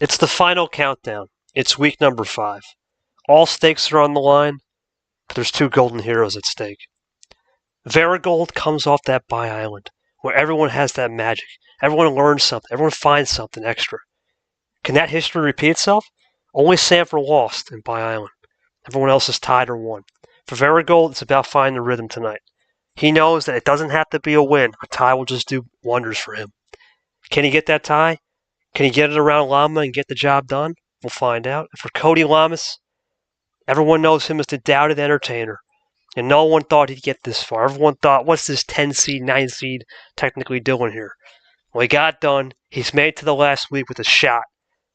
It's the final countdown. It's week number 5. All stakes are on the line, but there's 2 golden heroes at stake. VeriGold comes off that Bye Island, where everyone has that magic. Everyone learns something. Everyone finds something extra. Can that history repeat itself? Only Sanford lost in Bye Island. Everyone else is tied or won. For VeriGold, it's about finding the rhythm tonight. He knows that it doesn't have to be a win. A tie will just do wonders for him. Can he get that tie? Can he get it around Llama and get the job done? We'll find out. For Cody Llamas, everyone knows him as the doubted entertainer. And no one thought he'd get this far. Everyone thought, what's this 10 seed, 9 seed technically doing here? Well, he got done. He's made it to the last week with a shot.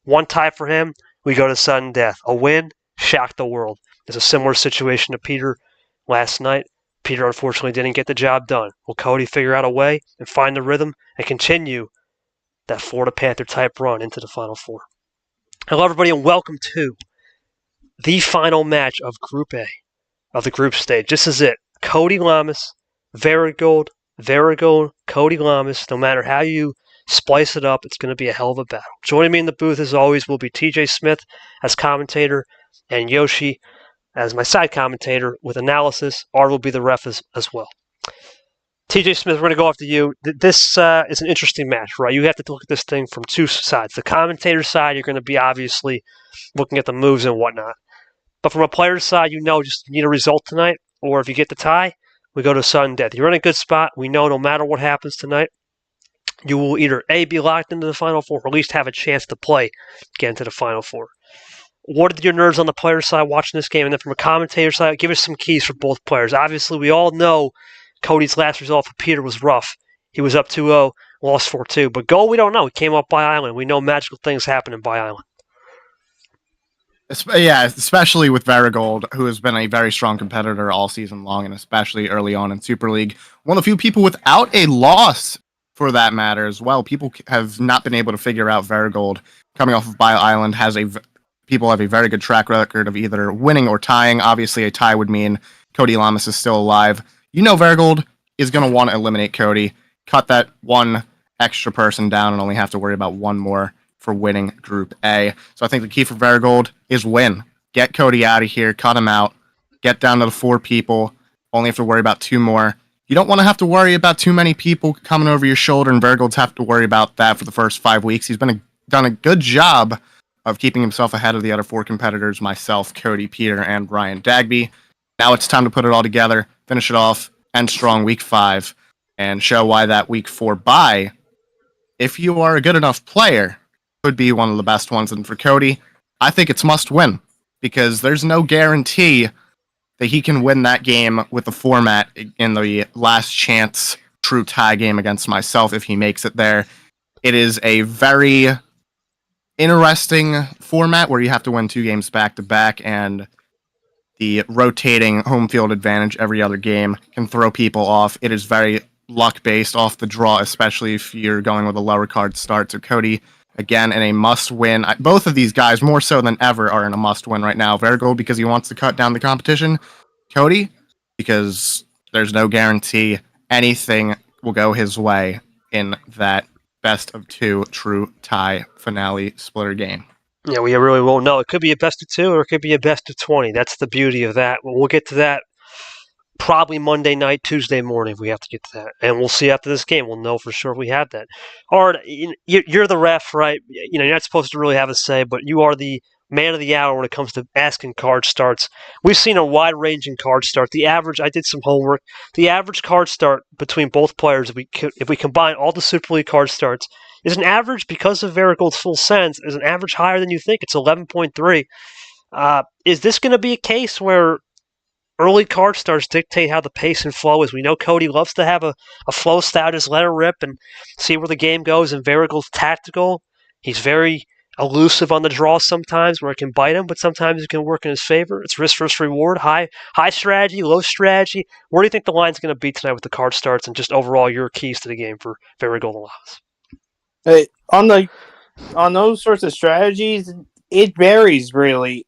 One tie for him, we go to sudden death. A win, shocked the world. It's a similar situation to Peter last night. Peter unfortunately didn't get the job done. Will Cody figure out a way and find the rhythm and continue that Florida Panther type run into the Final Four? Hello, everybody, and welcome to the final match of Group A of the group stage. This is it. Cody Llamas, VeriGold, Cody Llamas. No matter how you splice it up, it's going to be a hell of a battle. Joining me in the booth, as always, will be TJ Smith as commentator and Yoshi as my side commentator with analysis. Art will be the ref as well. TJ Smith, we're going to go after you. This is an interesting match, right? You have to look at this thing from 2 sides. The commentator side, you're going to be obviously looking at the moves and whatnot. But from a player's side, just need a result tonight. Or if you get the tie, we go to sudden death. You're in a good spot. We know no matter what happens tonight, you will either A, be locked into the Final Four, or at least have a chance to play, get into the Final Four. What are your nerves on the player side watching this game? And then from a commentator side, give us some keys for both players. Obviously, we all know Cody's last result for Peter was rough. He was up 2-0, lost 4-2. But goal, we don't know. He came up Bye Island. We know magical things happen in Bye Island. Yeah, especially with VeriGold, who has been a very strong competitor all season long, and especially early on in Super League. One of the few people without a loss, for that matter, as well. People have not been able to figure out VeriGold coming off of Bye Island. People have a very good track record of either winning or tying. Obviously, a tie would mean Cody Llamas is still alive. You know VeriGold is going to want to eliminate Cody, cut that one extra person down, and only have to worry about one more for winning Group A. So I think the key for VeriGold is win. Get Cody out of here, cut him out, get down to the 4 people, only have to worry about 2 more. You don't want to have to worry about too many people coming over your shoulder, and VeriGold's have to worry about that for the first 5 weeks. He's done a good job of keeping himself ahead of the other 4 competitors, myself, Cody, Peter, and Brian Dagby. Now it's time to put it all together, finish it off, end strong week 5, and show why that week 4 bye, if you are a good enough player, could be one of the best ones. And for Cody, I think it's must win, because there's no guarantee that he can win that game with the format in the last chance true tie game against myself if he makes it there. It is a very interesting format where you have to win 2 games back-to-back, and the rotating home field advantage every other game can throw people off. It is very luck-based off the draw, especially if you're going with a lower card start. So Cody, again, in a must-win. Both of these guys, more so than ever, are in a must-win right now. VeriGold, because he wants to cut down the competition. Cody, because there's no guarantee anything will go his way in that best of 2 true tie finale splitter game. Yeah, we really won't know. It could be a best of 2 or it could be a best of 20. That's the beauty of that. We'll get to that probably Monday night, Tuesday morning if we have to get to that. And we'll see after this game. We'll know for sure if we have that. Art, you're the ref, right? You're not supposed to really have a say, but you are the man of the hour when it comes to asking card starts. We've seen a wide-ranging card start. The average, I did some homework, the average card start between both players, if we combine all the Super League card starts, is an average, because of VeriGold's full sense, is an average higher than you think. It's 11.3. Is this going to be a case where early card starts dictate how the pace and flow is? We know Cody loves to have a flow style, just let it rip and see where the game goes, and VeriGold's tactical. He's very elusive on the draw sometimes, where it can bite him, but sometimes it can work in his favor. It's risk versus reward, high strategy, low strategy. Where do you think the line's going to be tonight with the card starts, and just overall your keys to the game for VeriGold and Llamas? On those sorts of strategies, it varies really.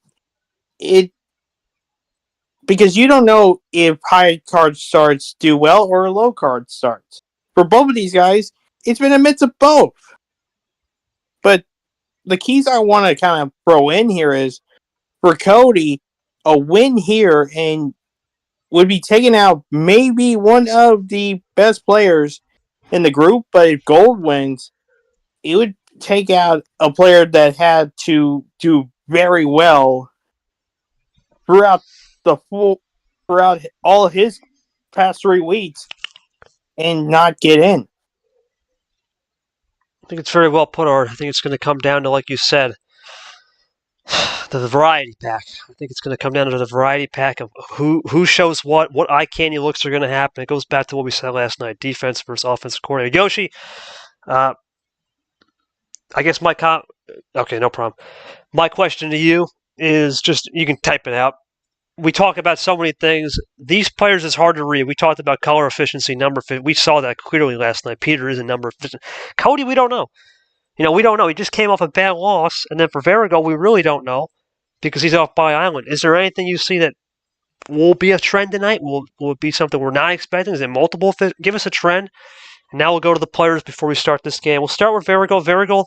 Because you don't know if high card starts do well or low card starts. For both of these guys, it's been a mix of both. But the keys I want to kind of throw in here is for Cody, a win here and would be taking out maybe one of the best players in the group. But if Gold wins, it would take out a player that had to do very well throughout throughout all of his past 3 weeks and not get in. I think it's very well put, Art. I think it's going to come down to, like you said, the variety pack. I think it's going to come down to the variety pack of who shows what eye candy looks are going to happen. It goes back to what we said last night: defense versus offensive coordinator. Yoshi, I guess okay, no problem. My question to you is just you can type it out. We talk about so many things. These players is hard to read. We talked about color efficiency, number. We saw that clearly last night. Peter is a number. Cody, we don't know. We don't know. He just came off a bad loss, and then for VeriGold, we really don't know because he's off by island. Is there anything you see that will be a trend tonight? Will it be something we're not expecting? Is it multiple? Give us a trend. And now we'll go to the players before we start this game. We'll start with VeriGold. VeriGold,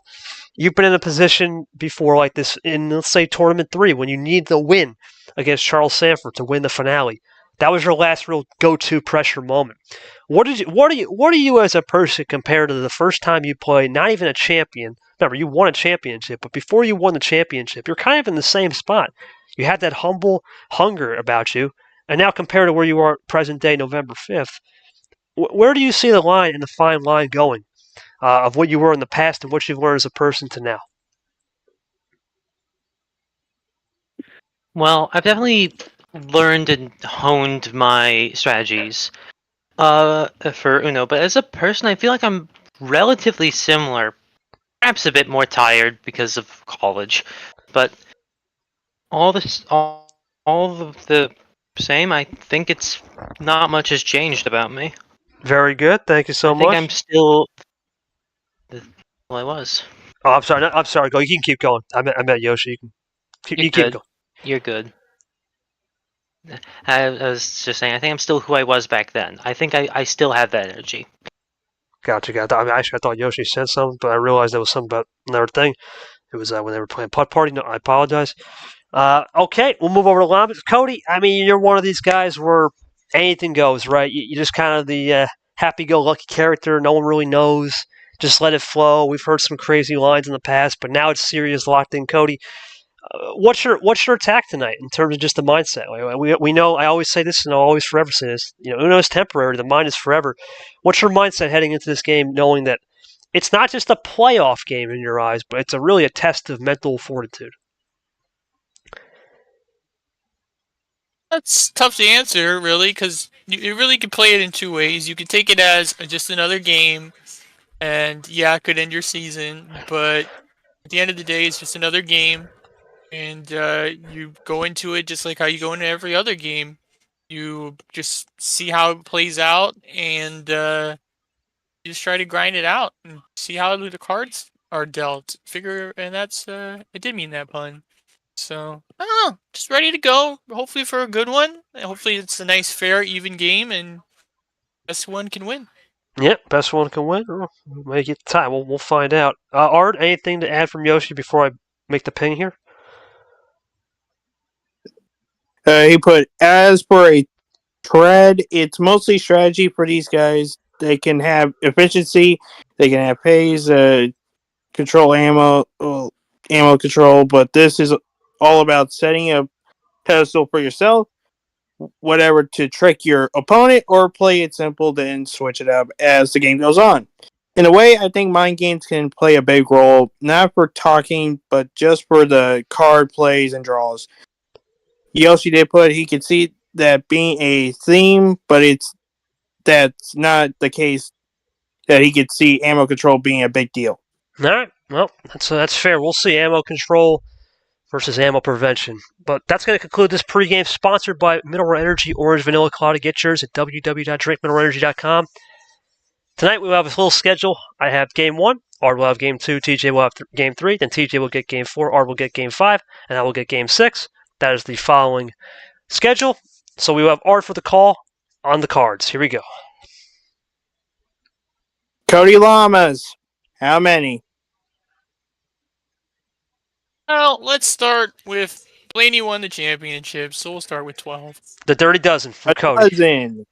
you've been in a position before like this in, let's say, Tournament 3 when you need the win against Charles Sanford to win the finale. That was your last real go-to pressure moment. What are you as a person compared to the first time you played? Not even a champion. Remember, you won a championship, but before you won the championship, you're kind of in the same spot. You had that humble hunger about you, and now compared to where you are present day, November 5th, where do you see the line and the fine line going of what you were in the past and what you've learned as a person to now? Well, I've definitely learned and honed my strategies for Uno, but as a person, I feel like I'm relatively similar. Perhaps a bit more tired because of college, but all of the same, I think it's not much has changed about me. Very good. Thank you so I think much. I'm still well, I was. Oh, I'm sorry. I'm sorry. Go. You can keep going. I met Yoshi. You keep Good. going. You're good. I was just saying, I think I'm still who I was back then. I think I still have that energy. Gotcha. I thought Yoshi said something, but I realized there was something about another thing. It was when they were playing Putt Party. No, I apologize. Okay, we'll move over to Llamas. Cody, I mean, you're one of these guys where anything goes, right? You're just kind of the happy-go-lucky character. No one really knows. Just let it flow. We've heard some crazy lines in the past, but now it's serious, locked in. Cody, what's your attack tonight in terms of just the mindset? We know. I always say this, and I'll always forever say this. Uno is temporary. The mind is forever. What's your mindset heading into this game, knowing that it's not just a playoff game in your eyes, but it's really a test of mental fortitude? That's tough to answer, really, because you really could play it in two ways. You could take it as just another game, and yeah, it could end your season, but at the end of the day, it's just another game, and you go into it just like how you go into every other game. You just see how it plays out, and you just try to grind it out and see how the cards are dealt. And that's I did mean that pun. So, I don't know. Just ready to go. Hopefully for a good one. Hopefully it's a nice, fair, even game, and best one can win. Yep, best one can win. Or make it tie. We'll find out. Art, anything to add from Yoshi before I make the ping here? He put, as for a tread, it's mostly strategy for these guys. They can have efficiency, they can have pace, control ammo control, but this is all about setting a pedestal for yourself, whatever, to trick your opponent, or play it simple, then switch it up as the game goes on. In a way, I think mind games can play a big role, not for talking, but just for the card plays and draws. Yoshi did put he could see that being a theme, but that's not the case, that he could see ammo control being a big deal. All right. Well, that's fair. We'll see ammo control versus ammo prevention. But that's going to conclude this pregame, sponsored by Mineral Energy Orange Vanilla Colada. Get yours at www.drinkmineralenergy.com. Tonight we'll have a little schedule. I have game 1. Art will have game 2. TJ will have game 3. Then TJ will get game 4. Art will get game 5. And I will get game 6. That is the following schedule. So we will have Art for the call on the cards. Here we go. Cody Llamas, how many? Well, let's start with Blaney won the championship, so we'll start with 12. The Dirty Dozen from A Cody. dozen.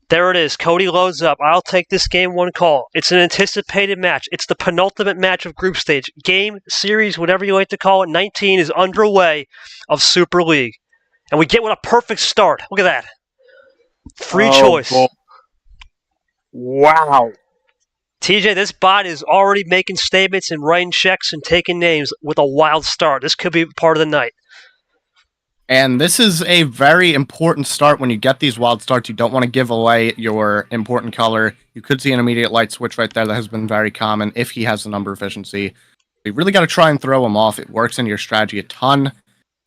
There it is. Cody loads up. I'll take this game one call. It's an anticipated match. It's the penultimate match of group stage. Game, series, whatever you like to call it. 19 is underway of Super League. And we get with a perfect start. Look at that. Free choice. Boy. Wow. TJ, this bot is already making statements and writing checks and taking names with a wild start. This could be part of the night. And this is a very important start. When you get these wild starts, you don't want to give away your important color. You could see an immediate light switch right there. That has been very common if he has the number efficiency. You really got to try and throw him off. It works into your strategy a ton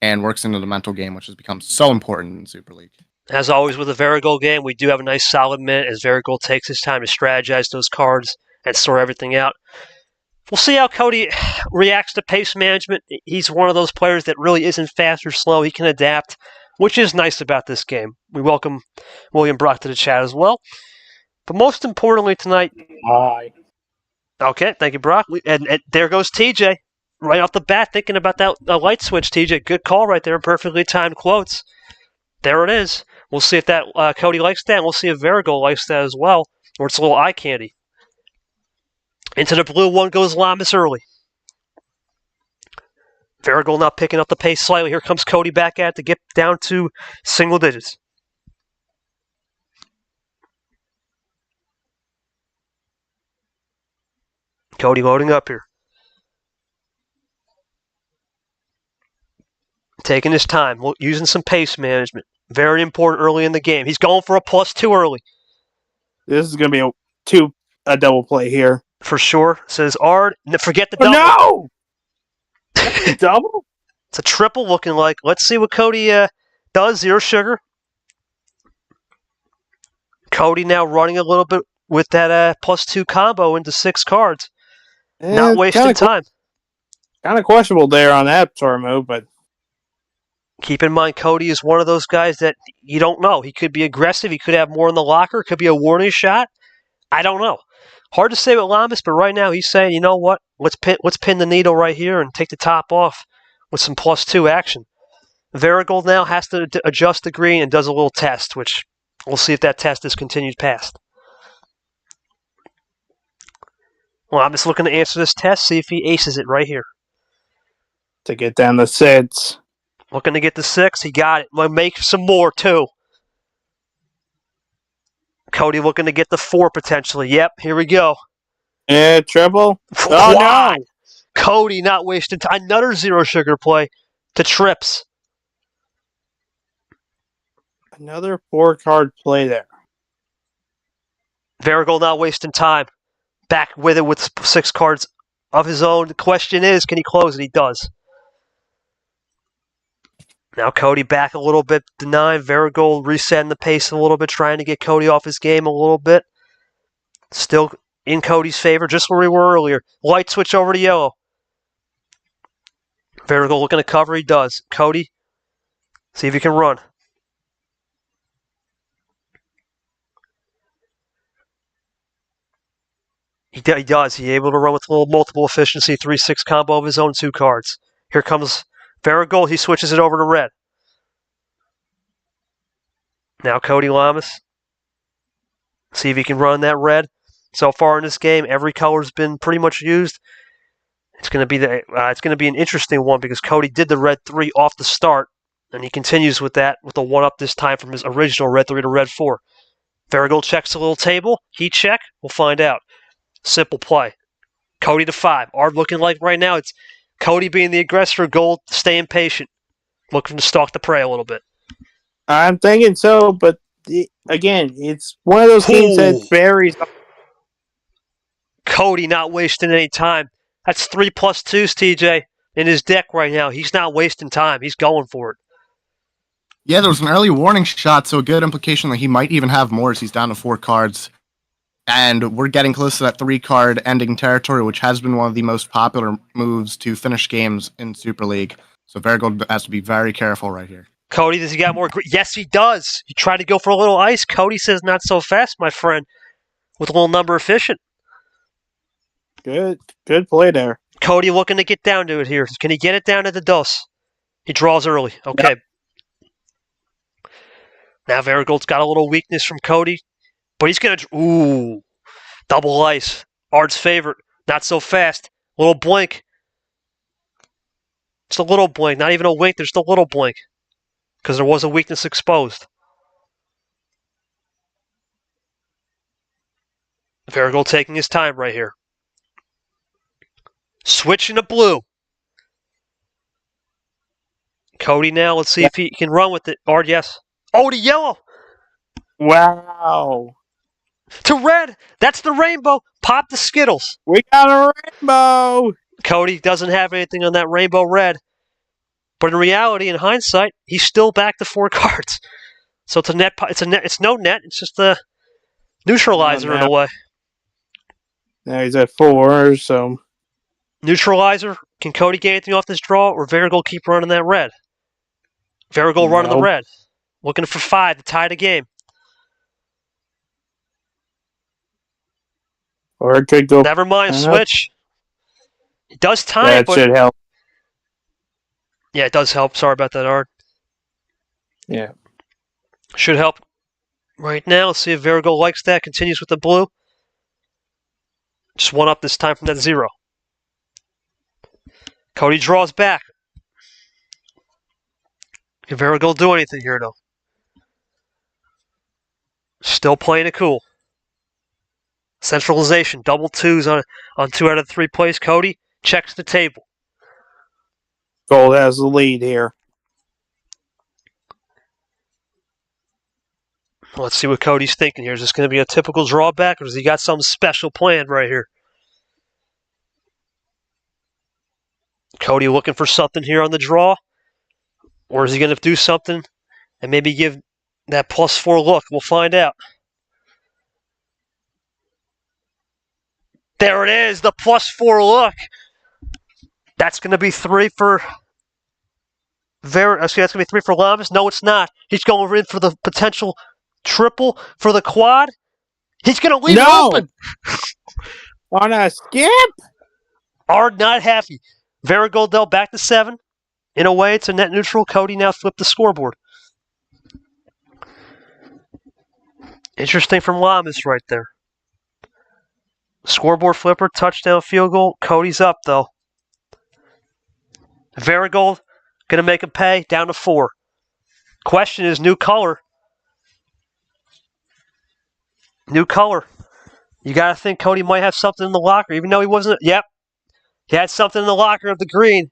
and works into the mental game, which has become so important in Super League. As always with a VeriGold game, we do have a nice solid minute as VeriGold takes his time to strategize those cards and sort everything out. We'll see how Cody reacts to pace management. He's one of those players that really isn't fast or slow. He can adapt, which is nice about this game. We welcome William Brock to the chat as well. But most importantly tonight... Hi. Okay, thank you, Brock. And there goes TJ. Right off the bat, thinking about that light switch, TJ. Good call right there. Perfectly timed quotes. There it is. We'll see if that Cody likes that, and we'll see if VeriGold likes that as well, or it's a little eye candy. Into the blue one goes Llamas early. VeriGold now picking up the pace slightly. Here comes Cody back at it to get down to single digits. Cody loading up here. Taking his time, using some pace management. Very important early in the game. He's going for a +2 early. This is going to be a double play here. For sure. Says Ard. Forget the double. Oh, no! Double? It's a triple looking like. Let's see what Cody does. Zero sugar. Cody now running a little bit with that +2 combo into 6 cards. Not wasting time. Kind of questionable there on that sort of move, but... Keep in mind, Cody is one of those guys that you don't know. He could be aggressive. He could have more in the locker. Could be a warning shot. I don't know. Hard to say with Llamas, but right now he's saying, you know what? Let's pin the needle right here and take the top off with some +2 action. VeriGold now has to adjust the green and does a little test, which we'll see if that test is continued past. Well, I'm just looking to answer this test, see if he aces it right here. To get down the 6. Looking to get the 6. He got it. We'll make some more, too. Cody looking to get the 4 potentially. Yep, here we go. Yeah, triple. Oh, no. Cody not wasting time. Another zero sugar play to trips. Another 4-card play there. VeriGold not wasting time. Back with it with 6 cards of his own. The question is, can he close it? He does. Now Cody back a little bit to 9. VeriGold resetting the pace a little bit, trying to get Cody off his game a little bit. Still in Cody's favor, just where we were earlier. Light switch over to yellow. VeriGold looking to cover. He does. Cody, see if he can run. He does. He's able to run with a little multiple efficiency, 3-6 combo of his own 2 cards. Here comes VeriGold. He switches it over to red. Now Cody Llamas. See if he can run that red. So far in this game, every color's been pretty much used. It's going to be an interesting one because Cody did the red 3 off the start, and he continues with that with a 1-up this time from his original red 3 to red 4. VeriGold checks a little table. Heat check. We'll find out. Simple play. Cody to 5. Ard looking like right now it's Cody being the aggressor, Gold staying patient, looking to stalk the prey a little bit. I'm thinking so, but again, it's one of those games that varies. Cody not wasting any time. That's 3 +2s, TJ, in his deck right now. He's not wasting time. He's going for it. Yeah, there was an early warning shot, so a good implication that he might even have more as he's down to 4 cards. And we're getting close to that 3-card ending territory, which has been one of the most popular moves to finish games in Super League. So VeriGold has to be very careful right here. Cody, does he got more? Yes, he does. You try to go for a little ice. Cody says not so fast, my friend, with a little number efficient. Good play there. Cody looking to get down to it here. Can he get it down to the dose? He draws early. Okay. Yep. Now VeriGold's got a little weakness from Cody, but he's going to... Ooh. Double ice. Ard's favorite. Not so fast. Little blink. Just a little blink. Not even a wink. There's just a little blink. Because there was a weakness exposed. VeriGold taking his time right here. Switching to blue. Cody now. Let's see if he can run with it. Ard, yes. Oh, to yellow. Wow. To red. That's the rainbow. Pop the Skittles. We got a rainbow. Cody doesn't have anything on that rainbow red. But in reality, in hindsight, he's still back to 4 cards. So it's a net. It's no net. It's just a neutralizer in a way. Now he's at 4, so... Neutralizer. Can Cody get anything off this draw, or VeriGold keep running that red? VeriGold running the red. Looking for 5 to tie the game. Or it could go... Never mind, switch. It does tie, that should help. Yeah, it does help. Sorry about that, Ard. Yeah. Should help right now. Let's see if VeriGold likes that. Continues with the blue. Just 1 up this time from that 0. Cody draws back. Can VeriGold do anything here, though? Still playing it cool. Centralization. Double 2s on 2 out of 3 plays. Cody checks the table. Gold has the lead here. Let's see what Cody's thinking here. Is this going to be a typical drawback, or has he got something special planned right here? Cody looking for something here on the draw? Or is he going to do something and maybe give that +4 look? We'll find out. There it is, the +4 look. That's going to be 3 for... that's going to be 3 for Llamas. No, it's not. He's going in for the potential triple for the quad. He's going to leave it open. On a skip? Ard not happy. VeriGold, though, back to 7. In a way, it's a net neutral. Cody now flipped the scoreboard. Interesting from Llamas right there. Scoreboard flipper, touchdown, field goal. Cody's up, though. VeriGold going to make him pay, down to 4. Question is, new color. New color. You got to think Cody might have something in the locker, even though he wasn't. Yep. He had something in the locker of the green.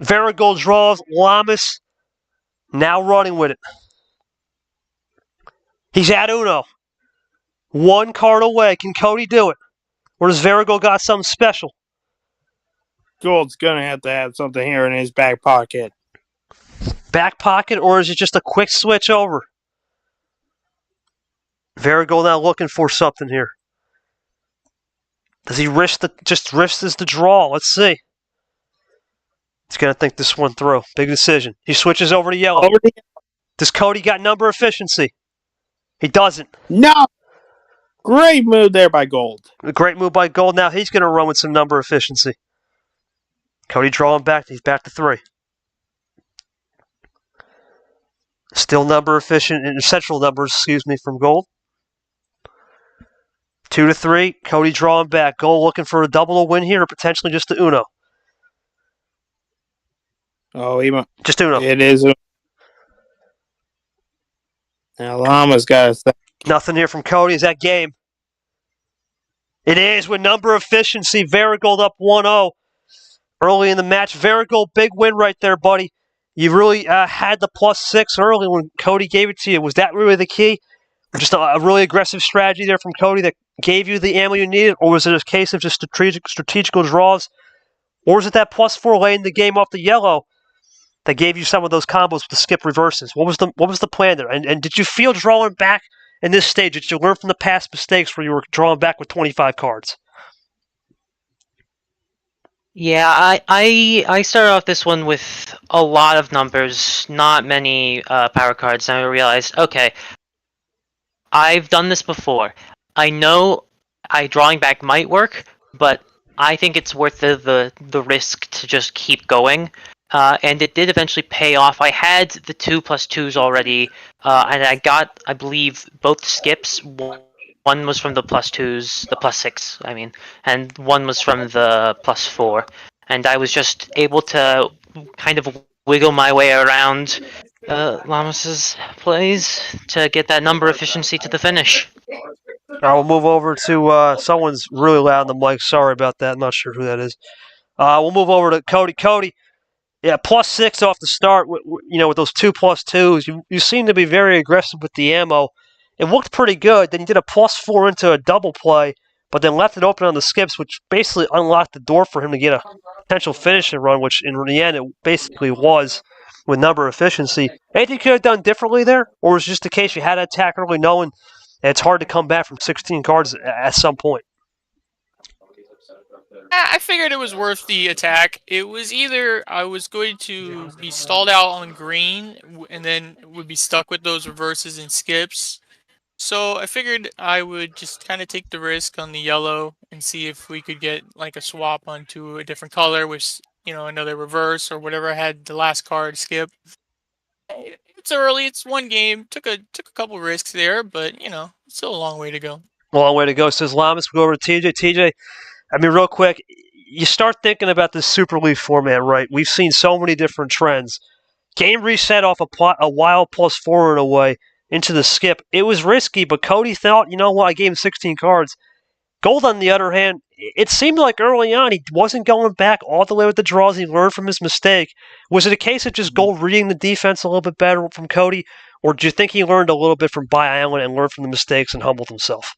VeriGold draws. Llamas now running with it. He's at Uno. 1 card away. Can Cody do it? Or does VeriGold got something special? Gold's going to have something here in his back pocket. Back pocket, or is it just a quick switch over? VeriGold now looking for something here. Does he risk the draw? Let's see. He's going to think this one through. Big decision. He switches over to yellow. Does Cody got number efficiency? He doesn't. No! Great move there by Gold. A great move by Gold. Now he's going to run with some number efficiency. Cody drawing back. He's back to 3. Still number efficient, central numbers, from Gold. 2 to 3. Cody drawing back. Gold looking for a double to win here, or potentially just the Uno. Oh, just Uno. It is. Now Llama's got us. Nothing here from Cody. Is that game? It is with number efficiency. VeriGold up 1-0 early in the match. VeriGold, big win right there, buddy. You really had the +6 early when Cody gave it to you. Was that really the key? Or just a really aggressive strategy there from Cody that gave you the ammo you needed? Or was it a case of just strategical draws? Or was it that +4 laying the game off the yellow that gave you some of those combos with the skip reverses? What was the plan there? And did you feel drawing back in this stage? Did you learn from the past mistakes where you were drawing back with 25 cards? Yeah, I started off this one with a lot of numbers, not many power cards, and I realized, okay, I've done this before. I know drawing back might work, but I think it's worth the risk to just keep going. And it did eventually pay off. I had the 2+2s already, and I got, I believe, both skips. One was from the +2s, the +6, I mean, and one was from the +4. And I was just able to kind of wiggle my way around Llamas's plays to get that number efficiency to the finish. I will move over to someone's really loud on the mic. Sorry about that. I'm not sure who that is. We'll move over to Cody. Cody, yeah, +6 off the start. With those 2+2s, you seem to be very aggressive with the ammo. It looked pretty good. Then you did a +4 into a double play, but then left it open on the skips, which basically unlocked the door for him to get a potential finishing run, which in the end it basically was with number efficiency. Anything you could have done differently there, or was it just the case you had to attack early, knowing that it's hard to come back from 16 cards at some point? I figured it was worth the attack. It was either I was going to be stalled out on green and then would be stuck with those reverses and skips. So I figured I would just kind of take the risk on the yellow and see if we could get like a swap onto a different color with another reverse or whatever I had the last card skip. It's early. It's one game. Took a couple risks there, but still a long way to go. Long way to go, says Llamas. We go over to TJ. TJ, I mean, real quick, you start thinking about this Super League format, right? We've seen so many different trends. Game reset off a wild +4 in a way into the skip. It was risky, but Cody thought, you know what, I gave him 16 cards. Gold, on the other hand, it seemed like early on he wasn't going back all the way with the draws. He learned from his mistake. Was it a case of just Gold reading the defense a little bit better from Cody, or do you think he learned a little bit from By Island and learned from the mistakes and humbled himself?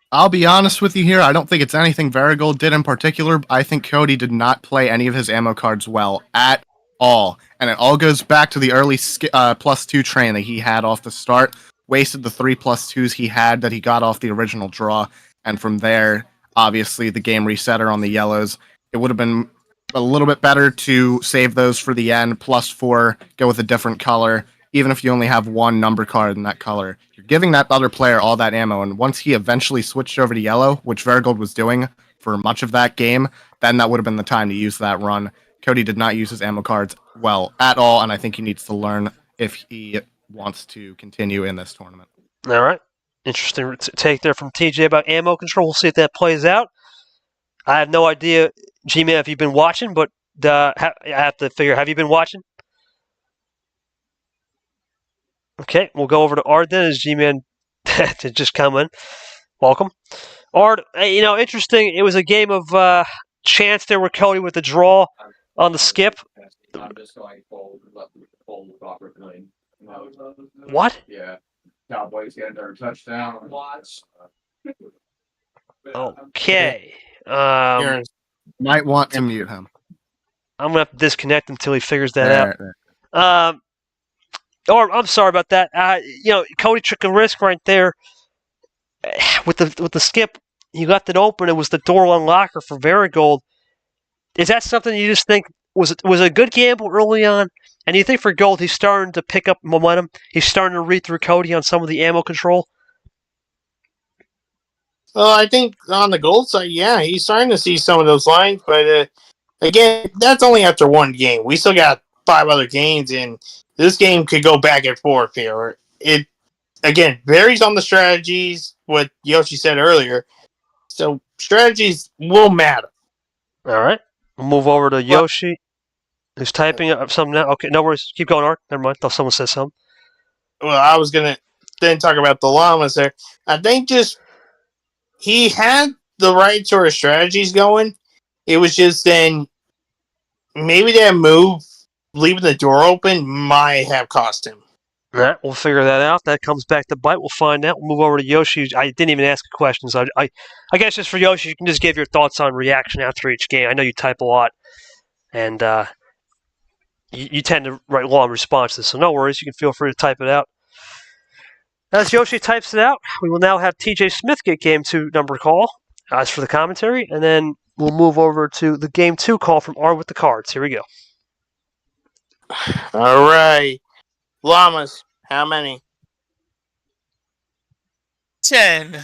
I'll be honest with you here. I don't think it's anything VeriGold did in particular. I think Cody did not play any of his ammo cards well at all. And it all goes back to the early +2 train that he had off the start. Wasted the 3+2s he had that he got off the original draw. And from there, obviously, the game resetter on the yellows. It would have been a little bit better to save those for the end. +4, go with a different color. Even if you only have one number card in that color, you're giving that other player all that ammo. And once he eventually switched over to yellow, which VeriGold was doing for much of that game, then that would have been the time to use that run. Cody did not use his ammo cards well at all, and I think he needs to learn if he wants to continue in this tournament. All right. Interesting take there from TJ about ammo control. We'll see if that plays out. I have no idea, G-Man, if you've been watching, but I have to figure, have you been watching? Okay, we'll go over to Ard then as G-Man to just come in. Welcome. Ard, interesting. It was a game of chance there with Cody with the draw on the skip. What? Yeah. Cowboys get their touchdown. Okay. Might want to mute him. I'm going to have to disconnect until he figures that out. I'm sorry about that. Cody took a risk right there with the skip. He left it open. It was the door unlocker for VeriGold. Is that something you just think was a good gamble early on? And you think for Gold, he's starting to pick up momentum? He's starting to read through Cody on some of the ammo control? Well, I think on the Gold side, yeah, he's starting to see some of those lines. But again, that's only after one game. We still got 5 other games, and this game could go back and forth here. It, again, varies on the strategies, what Yoshi said earlier. So strategies will matter. All right. We'll move over to Yoshi, who's typing up something now. Okay, no worries. Keep going, Art. Never mind. Thought someone said something. Well, I was going to then talk about the Llamas there. I think just he had the right sort of strategies going. It was just then maybe that move, leaving the door open, might have cost him. All right, we'll figure that out. That comes back to bite. We'll find out. We'll move over to Yoshi. I didn't even ask a question, so I guess just for Yoshi, you can just give your thoughts on reaction after each game. I know you type a lot, and you tend to write long responses, so no worries. You can feel free to type it out. As Yoshi types it out, we will now have TJ Smith get Game 2 number call as for the commentary, and then we'll move over to the Game 2 call from R with the cards. Here we go. All right. Llamas, how many? 10.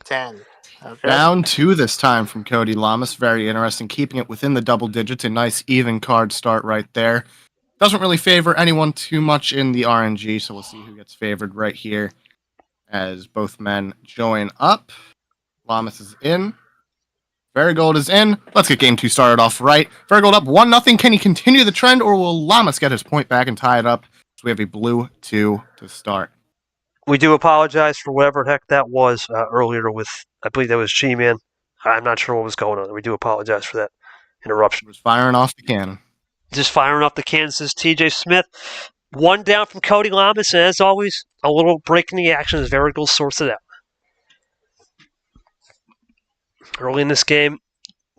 10. Okay. Down 2 this time from Cody Llamas. Very interesting, keeping it within the double digits. A nice even card start right there. Doesn't really favor anyone too much in the RNG, so we'll see who gets favored right here as both men join up. Llamas is in. VeriGold is in. Let's get game 2 started off right. VeriGold up 1-0. Can he continue the trend, or will Llamas get his point back and tie it up? So we have a blue 2 to start. We do apologize for whatever the heck that was earlier with, I believe that was G-Man. I'm not sure what was going on. We do apologize for that interruption. He was firing off the cannon. Just firing off the Kansas TJ Smith. 1 down from Cody Llamas, and as always, a little break in the action as VeriGold sorts it out. Early in this game,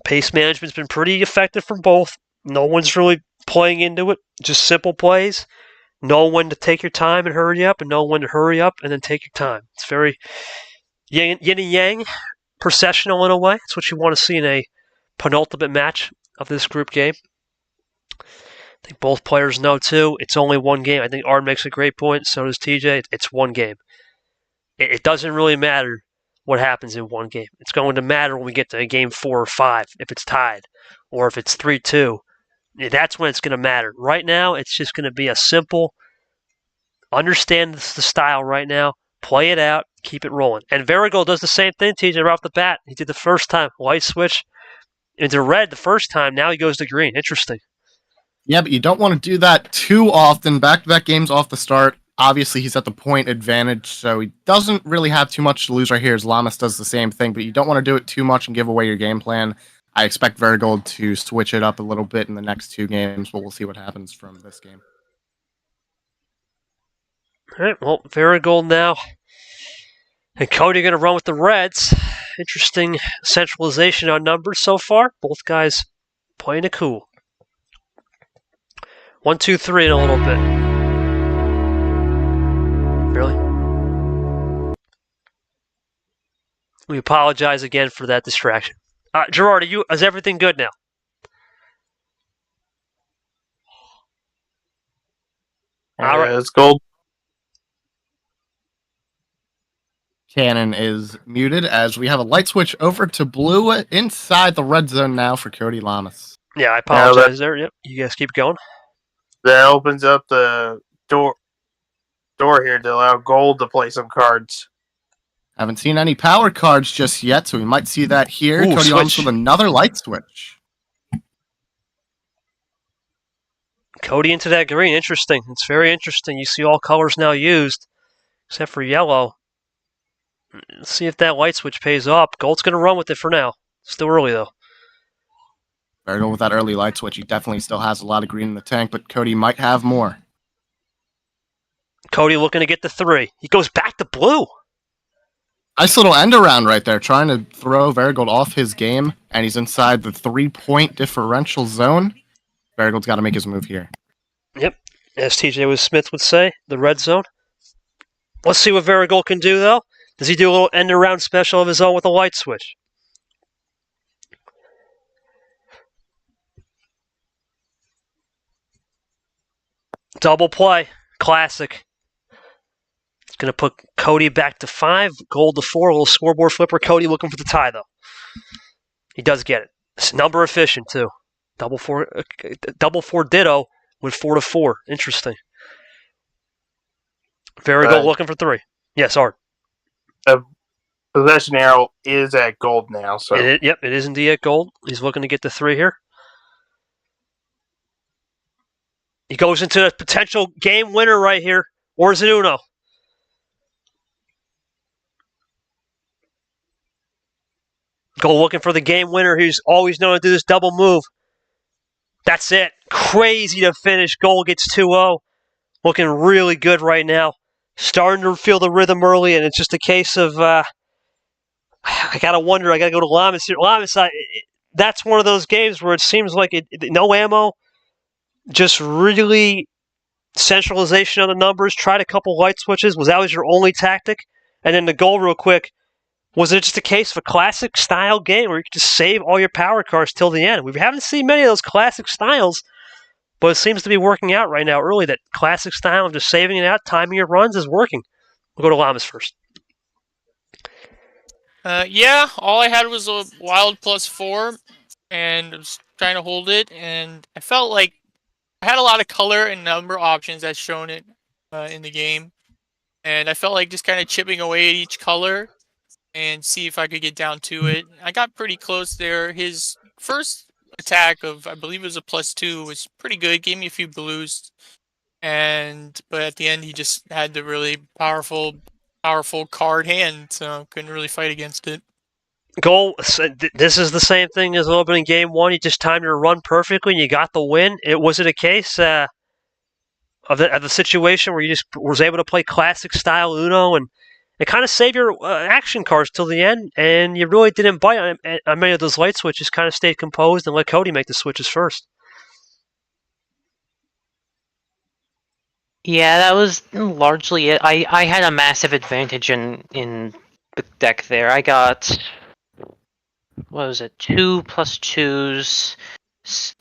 pace management's been pretty effective from both. No one's really playing into it. Just simple plays. Know when to take your time and hurry up, and know when to hurry up and then take your time. It's very yin and yang, processional in a way. It's what you want to see in a penultimate match of this group game. I think both players know, too, it's only one game. I think Ard makes a great point. So does TJ. It's one game. It doesn't really matter what happens in one game. It's going to matter when we get to game 4 or 5, if it's tied, or if it's 3-2. That's when it's going to matter. Right now, it's just going to be a simple, understand the style right now, play it out, keep it rolling. And VeriGold does the same thing, TJ, right off the bat. He did the first time, light switch into red the first time. Now he goes to green. Interesting. Yeah, but you don't want to do that too often. Back-to-back games off the start. Obviously, he's at the point advantage, so he doesn't really have too much to lose right here as Llamas does the same thing, but you don't want to do it too much and give away your game plan. I expect VeriGold to switch it up a little bit in the next 2 games, but we'll see what happens from this game. All right, well, VeriGold now. And Cody going to run with the Reds. Interesting centralization on numbers so far. Both guys playing it cool. 1, 2, 3 in a little bit. Really? We apologize again for that distraction. Gerard, is everything good now? All right, it's gold. Cannon is muted as we have a light switch over to blue inside the red zone now for Cody Llamas. Yeah, I apologize there. Yep, you guys keep going. That opens up the door here to allow gold to play some cards. Haven't seen any power cards just yet, so we might see that here. Ooh, Cody Llamas with another light switch. Cody into that green. Interesting. It's very interesting. You see all colors now used, except for yellow. Let's see if that light switch pays off. Gold's going to run with it for now. Still early, though. VeriGold with that early light switch. He definitely still has a lot of green in the tank, but Cody might have more. Cody looking to get the 3. He goes back to blue. Nice little end around right there, trying to throw VeriGold off his game, and he's inside the 3-point differential zone. VeriGold's got to make his move here. Yep, as TJ Smith would say, the red zone. Let's see what VeriGold can do, though. Does he do a little end around special of his own with a light switch? Double play. Classic. It's going to put Cody back to 5, gold to 4, a little scoreboard flipper. Cody looking for the tie, though. He does get it. It's number efficient, too. Double four ditto with 4-4. Interesting. VeriGold looking for 3. Yes, Art. Possession arrow is at gold now. So Yep, it is indeed at gold. He's looking to get the 3 here. He goes into a potential game winner right here. Or is it Uno? Go looking for the game winner. He's always known to do this double move. That's it. Crazy to finish. Goal gets 2-0. Looking really good right now. Starting to feel the rhythm early, and it's just a case of, I got to wonder. I got to go to Llamas here. Llamas, that's one of those games where it seems like no ammo, just really centralization on the numbers. Tried a couple light switches. Was that was your only tactic? And then the goal real quick. Was it just a case of a classic style game where you could just save all your power cards till the end? We haven't seen many of those classic styles, but it seems to be working out right now early. That classic style of just saving it out, timing your runs is working. We'll go to Llamas first. Yeah, all I had was a wild +4, and I was trying to hold it, and I felt like I had a lot of color and number options as shown in the game, and I felt like just kind of chipping away at each color and see if I could get down to it. I got pretty close there. His first attack of, I believe it was a +2, was pretty good, gave me a few blues, but at the end he just had the really powerful card hand, so couldn't really fight against it. Goal. This is the same thing as opening game one. You just timed your run perfectly, and you got the win. Was it a case of the situation where you just was able to play classic style Uno and it kind of saved your action cards till the end, and you really didn't bite on many of those light switches. Kind of stayed composed and let Cody make the switches first. Yeah, that was largely it. I had a massive advantage in the deck there. I got, what was it, 2+2s,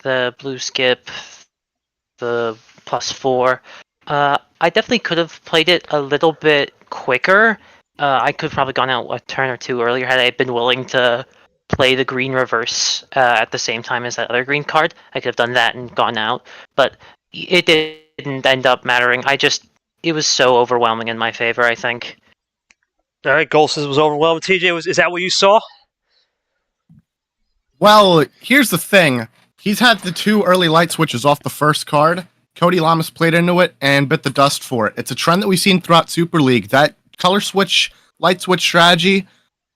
the blue skip, the +4. I definitely could have played it a little bit quicker. I could have probably gone out a turn or two earlier had I been willing to play the green reverse at the same time as that other green card. I could have done that and gone out, but it didn't end up mattering. It was so overwhelming in my favor, I think. All right, Goal says it was overwhelming. TJ, is that what you saw? Well, here's the thing. He's had the 2 early light switches off the first card. Cody Llamas played into it and bit the dust for it. It's a trend that we've seen throughout Super League. That color switch, light switch strategy,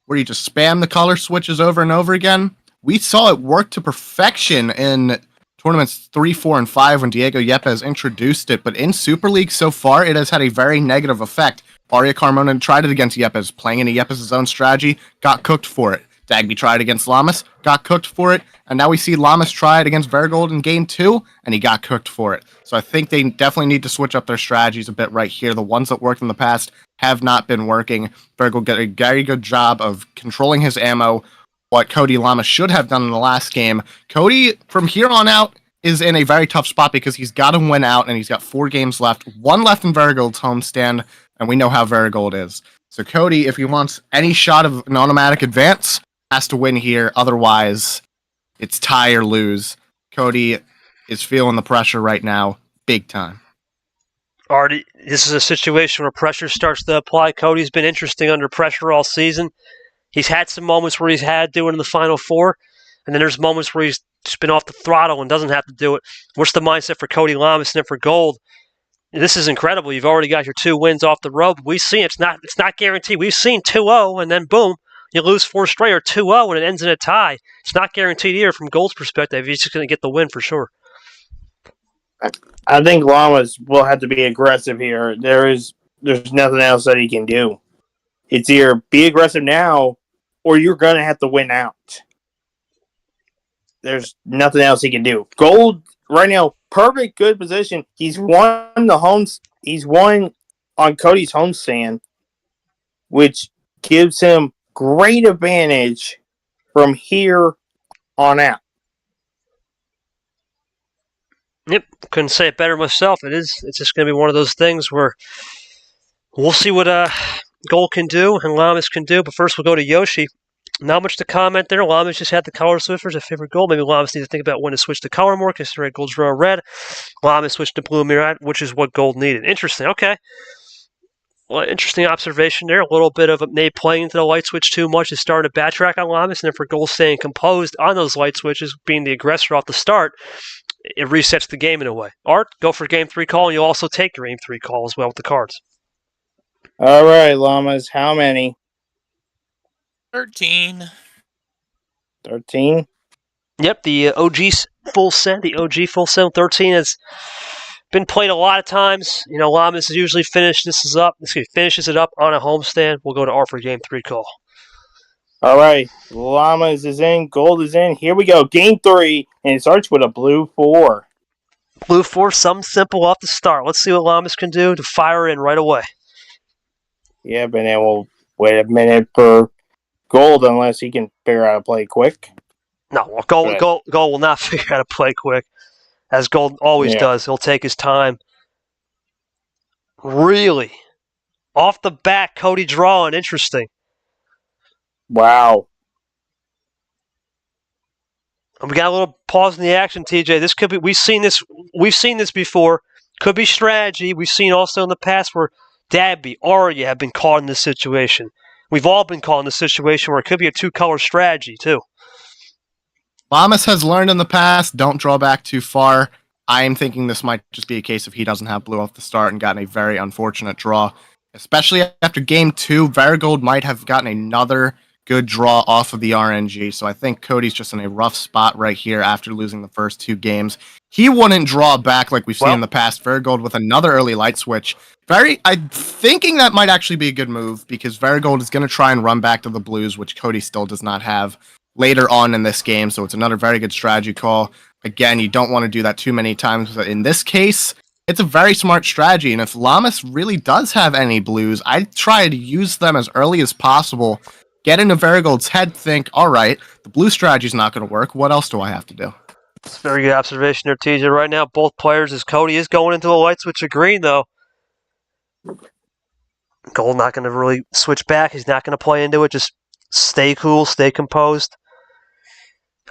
where you just spam the color switches over and over again. We saw it work to perfection in tournaments 3, 4, and 5 when Diego Yepes introduced it, but in Super League so far, it has had a very negative effect. Aria Carmona tried it against Yepes, playing into Yepes' own strategy, got cooked for it. Dagby tried against Llamas, got cooked for it, and now we see Llamas try it against VeriGold in Game 2, and he got cooked for it. So I think they definitely need to switch up their strategies a bit right here. The ones that worked in the past have not been working. VeriGold did a very good job of controlling his ammo, what Cody Llama should have done in the last game. Cody, from here on out, is in a very tough spot because he's got to win out, and he's got 4 games left, 1 left in VeriGold's homestand, and we know how VeriGold is. So Cody, if he wants any shot of an automatic advance, has to win here. Otherwise, it's tie or lose. Cody is feeling the pressure right now, big time. Already, this is a situation where pressure starts to apply. Cody's been interesting under pressure all season. He's had some moments where he's had to do it in the Final Four, and then there's moments where he's just been off the throttle and doesn't have to do it. What's the mindset for Cody Llamas and for Gold? This is incredible. You've already got your 2 wins off the road. We've seen it's not guaranteed. We've seen 2-0 and then boom, you lose 4 straight or 2-0 and it ends in a tie. It's not guaranteed either from Gold's perspective. He's just going to get the win for sure. I think Llamas will have to be aggressive here. There's nothing else that he can do. It's either be aggressive now or you're going to have to win out. There's nothing else he can do. Gold right now, perfect, good position. He's won on Cody's homestand, which gives him great advantage from here on out. Yep, couldn't say it better myself. It's just going to be one of those things where we'll see what Gold can do and Llamas can do. But first, we'll go to Yoshi. Not much to comment there. Llamas just had the color switchers at favorite Gold. Maybe Llamas need to think about when to switch the color more because red Gold's raw red. Llamas switched to blue mirror, which is what Gold needed. Interesting. Okay. Well, interesting observation there. A little bit of maybe playing into the light switch too much is starting to backtrack on Llamas, and then for Gold staying composed on those light switches, being the aggressor off the start, it resets the game in a way. Art, go for game 3 call, and you'll also take your game 3 call as well with the cards. All right, Llamas, how many? 13. 13? Yep, the OG full set, 13 has been played a lot of times. You know, Llamas usually finishes it up on a homestand. We'll go to Art for game 3 call. All right, Llamas is in, Gold is in. Here we go, game 3, and it starts with a blue 4. Blue 4, something simple off the start. Let's see what Llamas can do to fire in right away. Yeah, but then we'll wait a minute for Gold unless he can figure out how to play quick. No, well, Gold will not figure out how to play quick, as Gold always does. He'll take his time. Really? Off the bat, Cody drawing. Interesting. Wow. And we got a little pause in the action, TJ. This could be. We've seen this before. Could be strategy. We've seen also in the past where Dabby, Arya have been caught in this situation. We've all been caught in this situation where it could be a two-color strategy too. Llamas has learned in the past, don't draw back too far. I am thinking this might just be a case of he doesn't have blue off the start and gotten a very unfortunate draw. Especially after game 2, VeriGold might have gotten another good draw off of the RNG. So I think Cody's just in a rough spot right here after losing the first 2 games. He wouldn't draw back like we've seen in the past. VeriGold with another early light switch. I'm thinking that might actually be a good move because VeriGold is going to try and run back to the blues, which Cody still does not have later on in this game. So it's another very good strategy call. Again, you don't want to do that too many times. But in this case, it's a very smart strategy. And if Llamas really does have any blues, I'd try to use them as early as possible. Get into VeriGold's head, think, all right, the blue strategy is not going to work. What else do I have to do? It's a very good observation there, TJ. Right now, both players, as Cody is going into the light switch of green, though. Gold not going to really switch back. He's not going to play into it. Just stay cool, stay composed.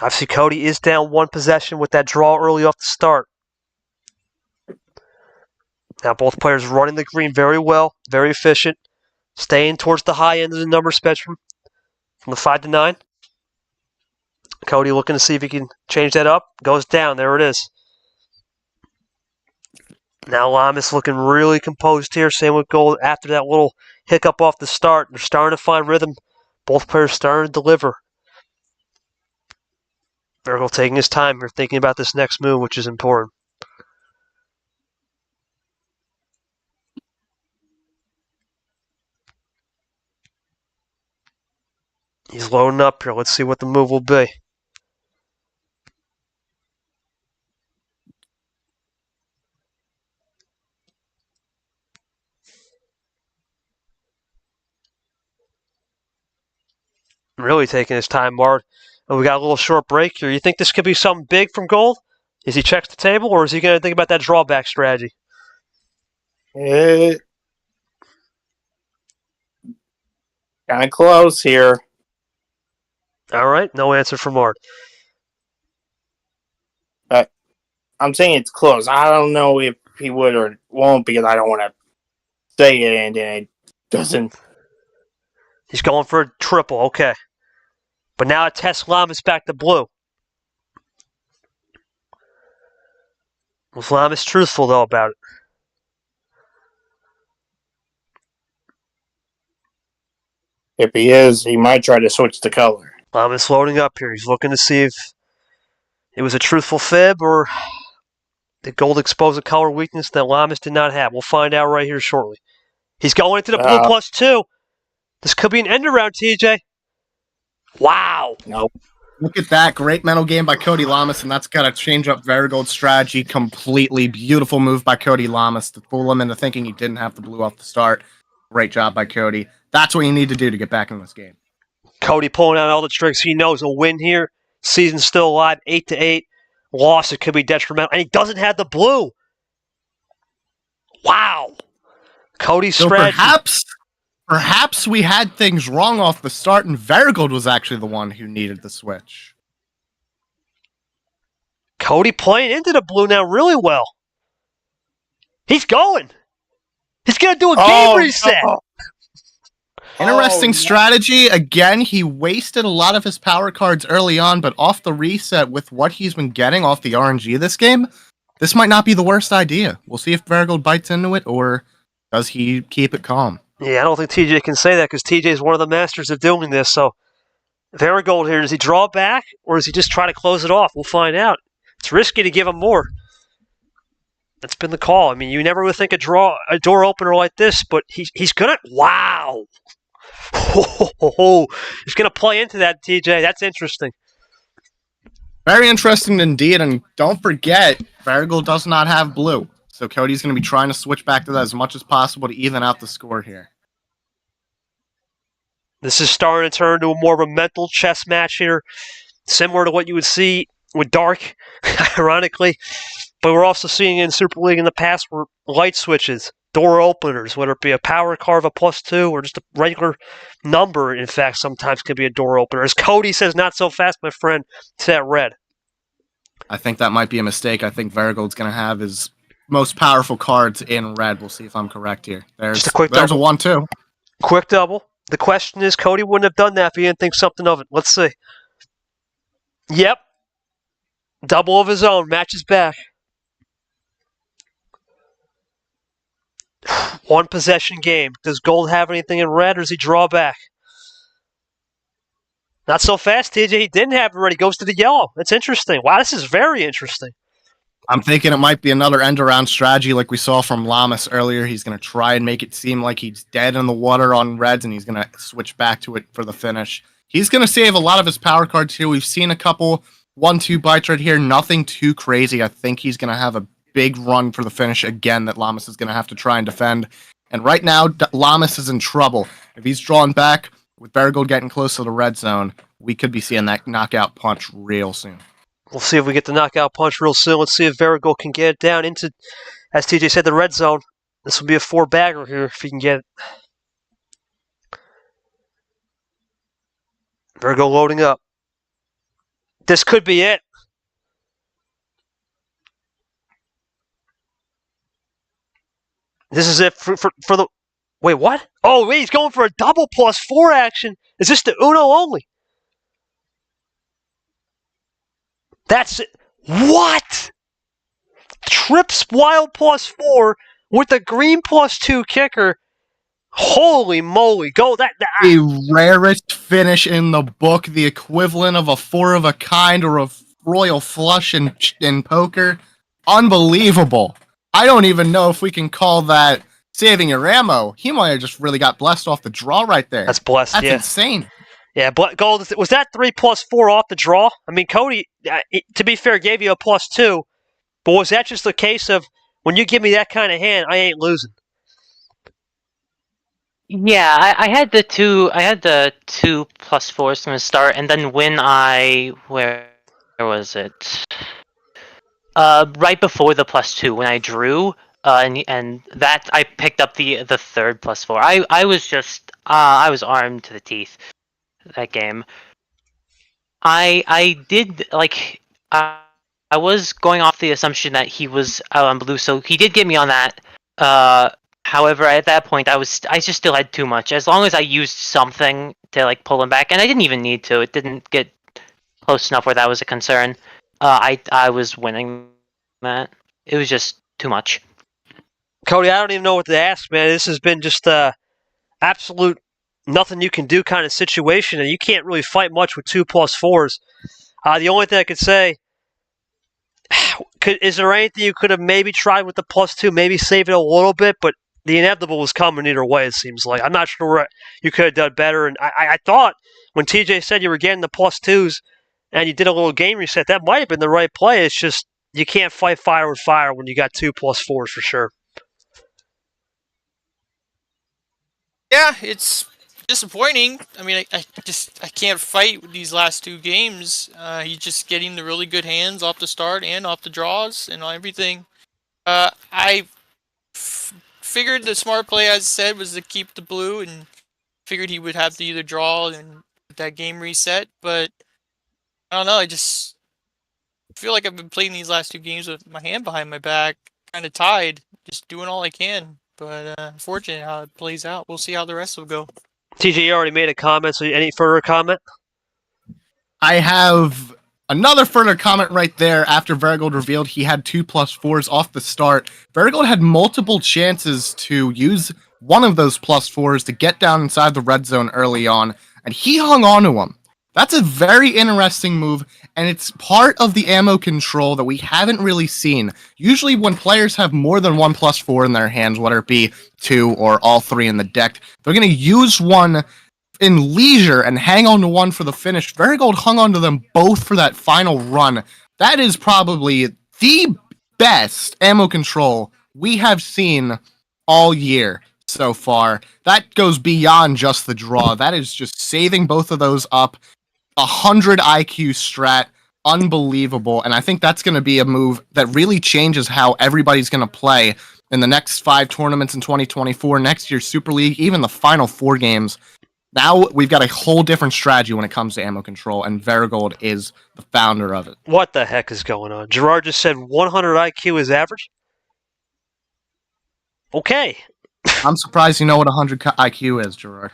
Obviously, Cody is down 1 possession with that draw early off the start. Now, both players running the green very well, very efficient, staying towards the high end of the number spectrum from the 5 to 9. Cody looking to see if he can change that up. Goes down. There it is. Now, Llamas looking really composed here. Same with Gold after that little hiccup off the start. They're starting to find rhythm. Both players starting to deliver. VeriGold taking his time here, thinking about this next move, which is important. He's loading up here. Let's see what the move will be. Really taking his time, Mart. And we got a little short break here. You think this could be something big from Gold? Is he checks the table, or is he going to think about that drawback strategy? Kind of close here. All right, no answer from Mart. I'm saying it's close. I don't know if he would or won't because I don't want to say it and then it doesn't. He's going for a triple, okay. But now it tests Llamas back to blue. Was Llamas truthful, though, about it? If he is, he might try to switch the color. Llamas loading up here. He's looking to see if it was a truthful fib or did Gold expose a color weakness that Llamas did not have. We'll find out right here shortly. He's going into the blue +2. This could be an end around, TJ. Wow. Nope. Look at that. Great mental game by Cody Llamas, and that's got to change up VeriGold's strategy completely. Beautiful move by Cody Llamas to fool him into thinking he didn't have the blue off the start. Great job by Cody. That's what you need to do to get back in this game. Cody pulling out all the tricks. He knows a win here. Season's still alive. 8-8. Loss, it could be detrimental. And he doesn't have the blue. Wow. Cody's strategy. Perhaps we had things wrong off the start, and VeriGold was actually the one who needed the switch. Cody playing into the blue now really well. He's going. He's going to do a game reset. No. Interesting strategy. Again, he wasted a lot of his power cards early on, but off the reset with what he's been getting off the RNG this game, this might not be the worst idea. We'll see if VeriGold bites into it, or does he keep it calm? Yeah, I don't think TJ can say that because TJ is one of the masters of doing this. So, VeriGold here, does he draw back or does he just try to close it off? We'll find out. It's risky to give him more. That's been the call. I mean, you never would think a door opener like this, but he's going to... Wow! He's going to play into that, TJ. That's interesting. Very interesting indeed, and don't forget, VeriGold does not have blue. So Cody's going to be trying to switch back to that as much as possible to even out the score here. This is starting to turn into a more of a mental chess match here, similar to what you would see with Dark, ironically. But we're also seeing in Super League in the past where light switches door openers, whether it be a power card of a +2 or just a regular number, in fact, sometimes can be a door opener. As Cody says, not so fast, my friend, to that red. I think that might be a mistake. I think VeriGold's going to have his most powerful cards in red. We'll see if I'm correct here. Just a quick there's double. a 1-2. Quick double. The question is, Cody wouldn't have done that if he didn't think something of it. Let's see. Yep. Double of his own. Matches back. One possession game. Does Gold have anything in red, or does he draw back? Not so fast, TJ. He didn't have it already. Goes to the yellow. That's interesting. Wow, this is very interesting. I'm thinking it might be another end-around strategy like we saw from Llamas earlier. He's going to try and make it seem like he's dead in the water on reds, and he's going to switch back to it for the finish. He's going to save a lot of his power cards here. We've seen a couple 1-2 bites right here. Nothing too crazy. I think he's going to have a big run for the finish again that Llamas is going to have to try and defend. And right now, Llamas is in trouble. If he's drawn back, with VeriGold getting close to the red zone, we could be seeing that knockout punch real soon. We'll see if we get the knockout punch real soon. Let's see if VeriGold can get it down into, as TJ said, the red zone. This will be a 4-bagger here if he can get it. VeriGold loading up. This could be it. This is it for the... Wait, what? Oh, wait, he's going for a double +4 action. Is this the Uno only? That's it. What? Trips wild +4 with a green +2 kicker. Holy moly. Go that. The rarest finish in the book, the equivalent of a 4 of a kind or a royal flush in poker. Unbelievable. I don't even know if we can call that saving your ammo. He might have just really got blessed off the draw right there. That's blessed, That's yeah. insane. Yeah, but Gold, was that 3 +4 off the draw? I mean, Cody, to be fair, gave you a +2, but was that just a case of when you give me that kind of hand, I ain't losing? Yeah, I had the two. I had the 2 +4s from the start, and then when where was it? Right before the +2, when I drew, and that I picked up the third +4. I was just I was armed to the teeth that game. I did like I was going off the assumption that he was out on blue, so he did get me on that. However, at that point, I just still had too much. As long as I used something to like pull him back, and I didn't even need to. It didn't get close enough where that was a concern. I was winning that. It was just too much. Cody, I don't even know what to ask, man. This has been just absolute nothing you can do kind of situation, and you can't really fight much with 2 +4s. The only thing I could say, is there anything you could have maybe tried with the +2, maybe save it a little bit, but the inevitable was coming either way, it seems like. I'm not sure what you could have done better, and I thought when TJ said you were getting the +2s and you did a little game reset, that might have been the right play. It's just you can't fight fire with fire when you got 2 +4s for sure. Yeah, it's disappointing. I mean, I can't fight with these last 2 games. He's just getting the really good hands off the start and off the draws and everything. I figured the smart play, as I said, was to keep the blue, and figured he would have to either draw and that game reset. But I don't know. I just feel like I've been playing these last 2 games with my hand behind my back, kind of tied, just doing all I can. But unfortunately, how it plays out. We'll see how the rest will go. TJ, you already made a comment, so any further comment? I have another further comment right there. After VeriGold revealed he had 2 +4s off the start, VeriGold had multiple chances to use one of those +4s to get down inside the red zone early on, and he hung on to them. That's a very interesting move, and it's part of the ammo control that we haven't really seen. Usually when players have more than 1 +4 in their hands, whether it be 2 or all 3 in the deck, they're going to use one in leisure and hang on to one for the finish. VeriGold hung on to them both for that final run. That is probably the best ammo control we have seen all year so far. That goes beyond just the draw. That is just saving both of those up. 100 IQ strat. Unbelievable. And I think that's going to be a move that really changes how everybody's going to play in the next 5 tournaments in 2024, next year's Super League, even the final 4 games. Now we've got a whole different strategy when it comes to ammo control, and VeriGold is the founder of it. What the heck is going on? Gerard just said 100 IQ is average? Okay. I'm surprised you know what 100 IQ is, Gerard.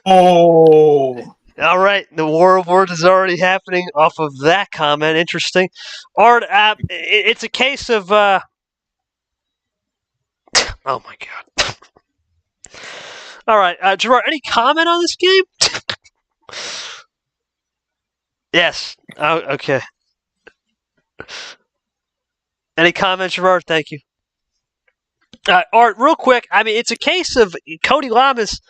Oh. All right, the war of words is already happening off of that comment. Interesting. Art, it's a case of... oh, my God. All right, Gerard, any comment on this game? Yes. Oh, okay. Any comments, Gerard? Thank you. Art, real quick. I mean, it's a case of Cody Llamas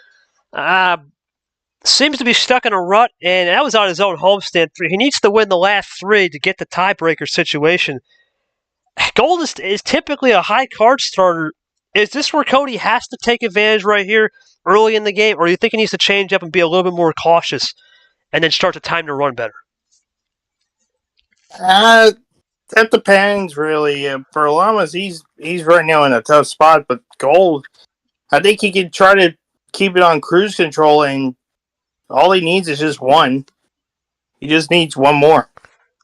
seems to be stuck in a rut, and that was on his own homestand. He needs to win the last 3 to get the tiebreaker situation. Gold is typically a high card starter. Is this where Cody has to take advantage right here early in the game, or do you think he needs to change up and be a little bit more cautious and then start the time to run better? That depends, really. For Llamas, he's right now in a tough spot, but Gold, I think he can try to keep it on cruise control, and all he needs is just one. He just needs one more.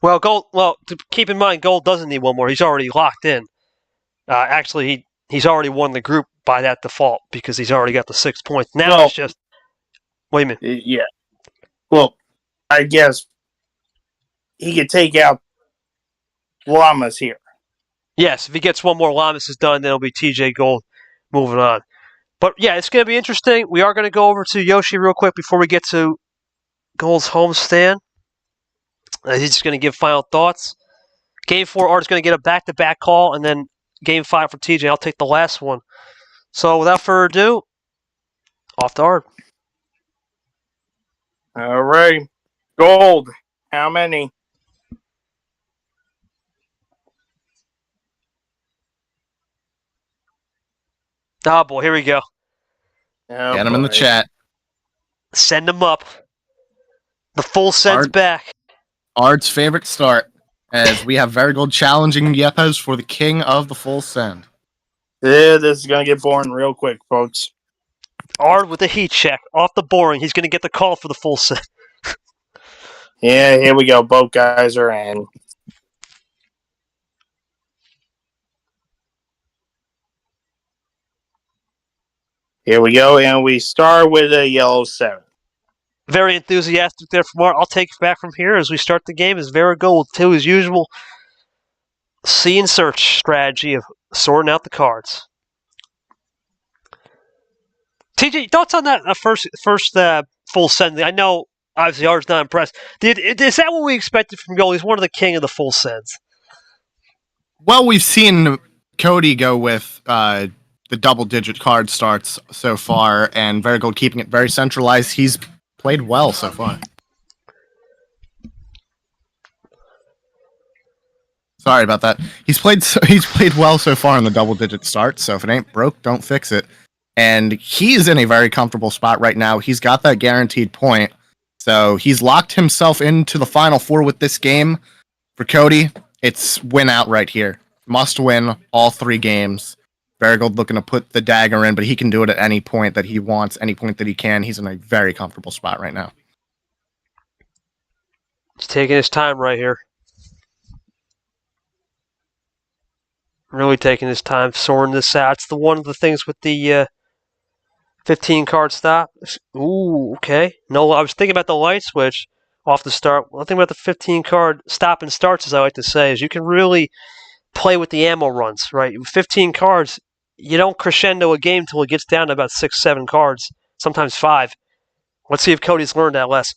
Well, Gold. Well, to keep in mind, Gold doesn't need one more. He's already locked in. Actually, he's already won the group by that default because he's already got the 6 points. Now it's just. Wait a minute. Yeah. Well, I guess he could take out Llamas here. Yes, if he gets one more, Llamas is done. Then it'll be TJ Gold moving on. But yeah, it's going to be interesting. We are going to go over to Yoshi real quick before we get to Gold's homestand. He's just going to give final thoughts. Game 4, Art's going to get a back-to-back call, and then Game 5 for TJ. I'll take the last one. So without further ado, off to Art. All right. Gold, how many? Oh, boy, here we go. Oh, Get him in the chat. Send him up. The full set's back. Art's favorite start, as we have VeriGold challenging Yepes for the king of the full send. Yeah, this is going to get boring real quick, folks. Art with a heat check. Off the boring. He's going to get the call for the full set. Yeah, here we go. Both guys are in. Here we go, and we start with a yellow 7. Very enthusiastic there from Art. I'll take it back from here as we start the game as VeriGold to his usual see and search strategy of sorting out the cards. TJ, thoughts on that first full send? I know, obviously, Art's not impressed. Is that what we expected from Gold? He's one of the king of the full sends. Well, we've seen Cody go with the double-digit card starts so far, and VeriGold keeping it very centralized. He's played well so far. Sorry about that. He's played well so far in the double-digit starts, so if it ain't broke, don't fix it. And he's in a very comfortable spot right now. He's got that guaranteed point. So he's locked himself into the Final 4 with this game. For Cody, it's win out right here. Must win all 3 games. VeriGold looking to put the dagger in, but he can do it at any point that he wants, any point that he can. He's in a very comfortable spot right now. He's taking his time right here. Really taking his time, sorting this out. It's one of the things with the 15 card stop. Ooh, okay. No, I was thinking about the light switch off the start. One thing about the 15 card stop and starts, as I like to say, is you can really play with the ammo runs, right? 15 cards, you don't crescendo a game till it gets down to about 6, 7 cards, sometimes 5. Let's see if Cody's learned that lesson.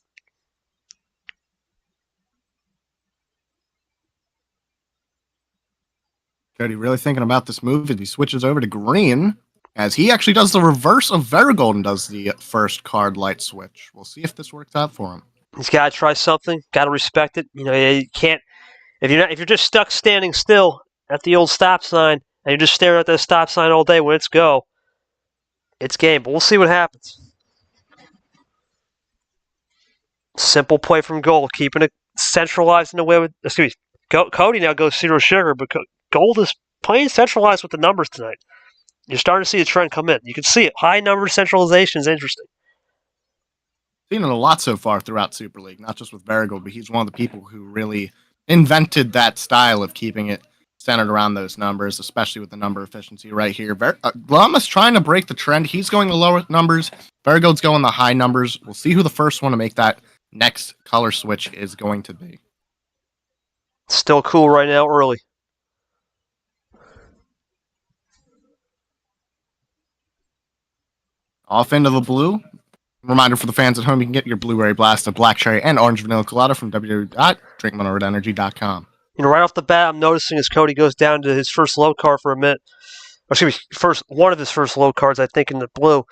Cody really thinking about this move as he switches over to green, as he actually does the reverse of VeriGold and does the first card light switch. We'll see if this works out for him. He's got to try something. Got to respect it. You know, you can't. If you're just stuck standing still at the old stop sign and you're just staring at that stop sign all day when it's go, it's game. But we'll see what happens. Simple play from Gold, keeping it centralized in the way with. Excuse me. Cody now goes zero sugar, but Gold is playing centralized with the numbers tonight. You're starting to see a trend come in. You can see it. High number centralization is interesting. Seen it a lot so far throughout Super League, not just with VeriGold, but he's one of the people who really invented that style of keeping it centered around those numbers, especially with the number efficiency right here. Llama's trying to break the trend. He's going the lower numbers. VeriGold's going the high numbers. We'll see who the first one to make that next color switch is going to be. Still cool right now, early. Off into the blue. Reminder for the fans at home, you can get your Blueberry Blast of Black Cherry and Orange Vanilla Colada from www.drinkmonoredenergy.com. Right off the bat, I'm noticing as Cody goes down to his first low card for a minute. Excuse me, one of his first low cards, I think, in the blue.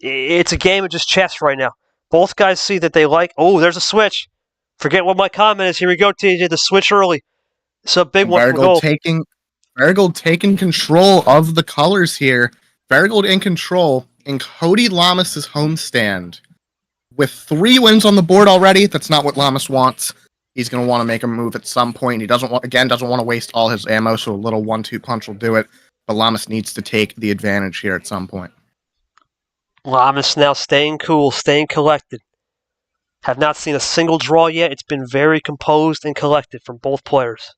It's a game of just chess right now. Both guys see that they like. Oh, there's a switch. Forget what my comment is. Here we go, TJ. The switch early. It's a big one for gold. VeriGold taking control of the colors here. VeriGold in control in Cody Llamas' homestand. With 3 wins on the board already, that's not what Llamas wants. He's going to want to make a move at some point. He doesn't want to waste all his ammo, so a little 1-2 punch will do it. But Llamas needs to take the advantage here at some point. Llamas now staying cool, staying collected. Have not seen a single draw yet. It's been very composed and collected from both players.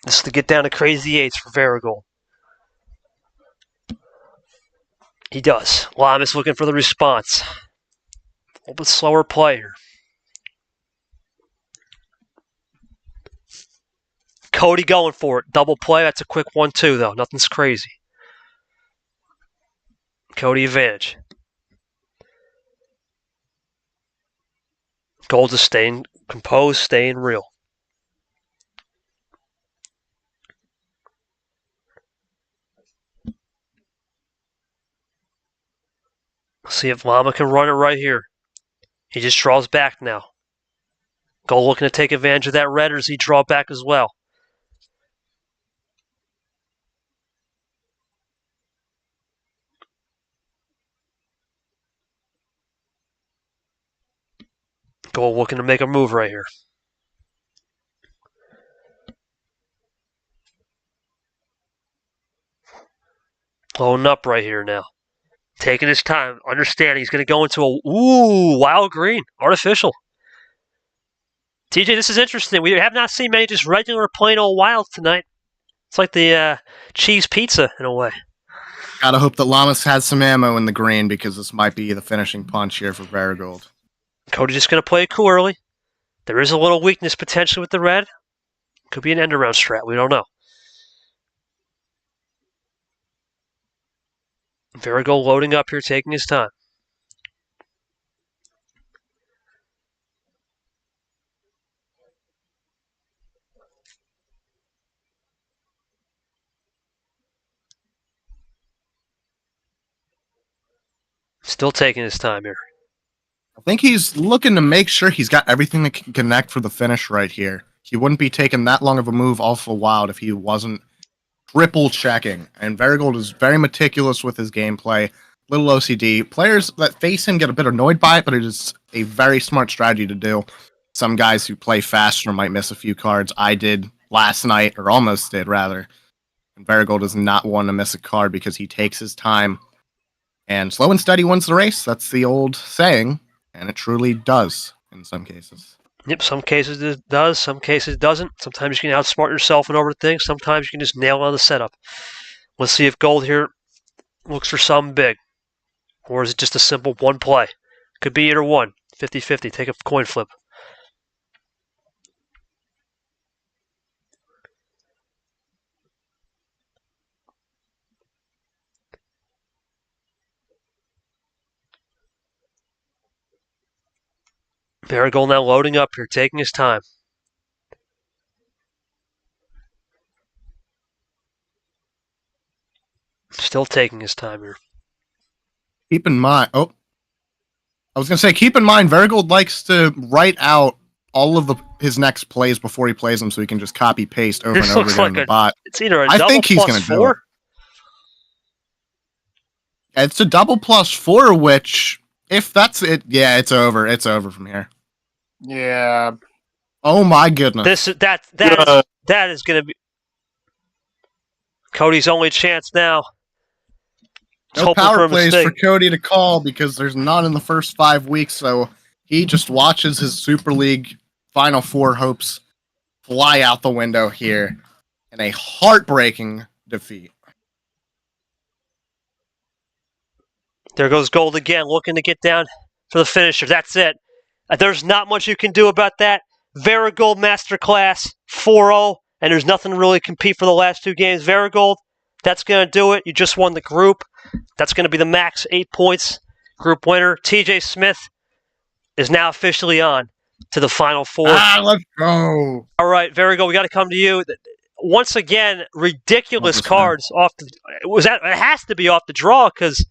This is to get down to crazy 8s for VeriGold. He does. Llamas looking for the response. A little bit slower player. Cody going for it. Double play. That's a quick 1-2, though. Nothing's crazy. Cody advantage. Gold is staying composed, staying real. See if Llama can run it right here. He just draws back now. Gold looking to take advantage of that red, or does he draw back as well? Gold looking to make a move right here. Loading up right here now. Taking his time, understanding he's going to go into a wild green, artificial. TJ, this is interesting. We have not seen many just regular plain old wilds tonight. It's like the cheese pizza in a way. Gotta hope that Llamas has some ammo in the green because this might be the finishing punch here for VeriGold. Cody just going to play it cool early. There is a little weakness potentially with the red. Could be an end around strat. We don't know. VeriGold loading up here, taking his time. Still taking his time here. I think he's looking to make sure he's got everything that can connect for the finish right here. He wouldn't be taking that long of a move off of wild if he wasn't triple checking. And VeriGold is very meticulous with his gameplay. Little OCD. Players that face him get a bit annoyed by it, but it is a very smart strategy to do. Some guys who play faster might miss a few cards. I did last night, or almost did, rather. And VeriGold is not one to miss a card because he takes his time. And slow and steady wins the race. That's the old saying. And it truly does in some cases. Yep, some cases it does, some cases it doesn't. Sometimes you can outsmart yourself and overthink. Sometimes you can just nail on the setup. Let's see if Gold here looks for something big. Or is it just a simple one play? Could be either one. 50-50. Take a coin flip. VeriGold now loading up here, taking his time. Still taking his time here. Keep in mind, keep in mind, VeriGold likes to write out all of his next plays before he plays them so he can just copy paste over and over again in the bot. It's either a I double think he's going to do it. It's a double +4, which, if that's it, yeah, it's over. It's over from here. Yeah. Oh my goodness. That is going to be Cody's only chance now. Just No hoping for power a plays mistake. for Cody to call because there's none in the first 5 weeks, so he just watches his Super League Final Four hopes fly out the window here in a heartbreaking defeat. There goes Gold again, looking to get down for the finisher. That's it. There's not much you can do about that. VeriGold Masterclass 4-0, and there's nothing to really compete for the last 2 games. VeriGold, that's going to do it. You just won the group. That's going to be the max 8 points group winner. TJ Smith is now officially on to the Final Four. Let's go. All right, VeriGold, we got to come to you. Once again, ridiculous cards off the. It has to be off the draw because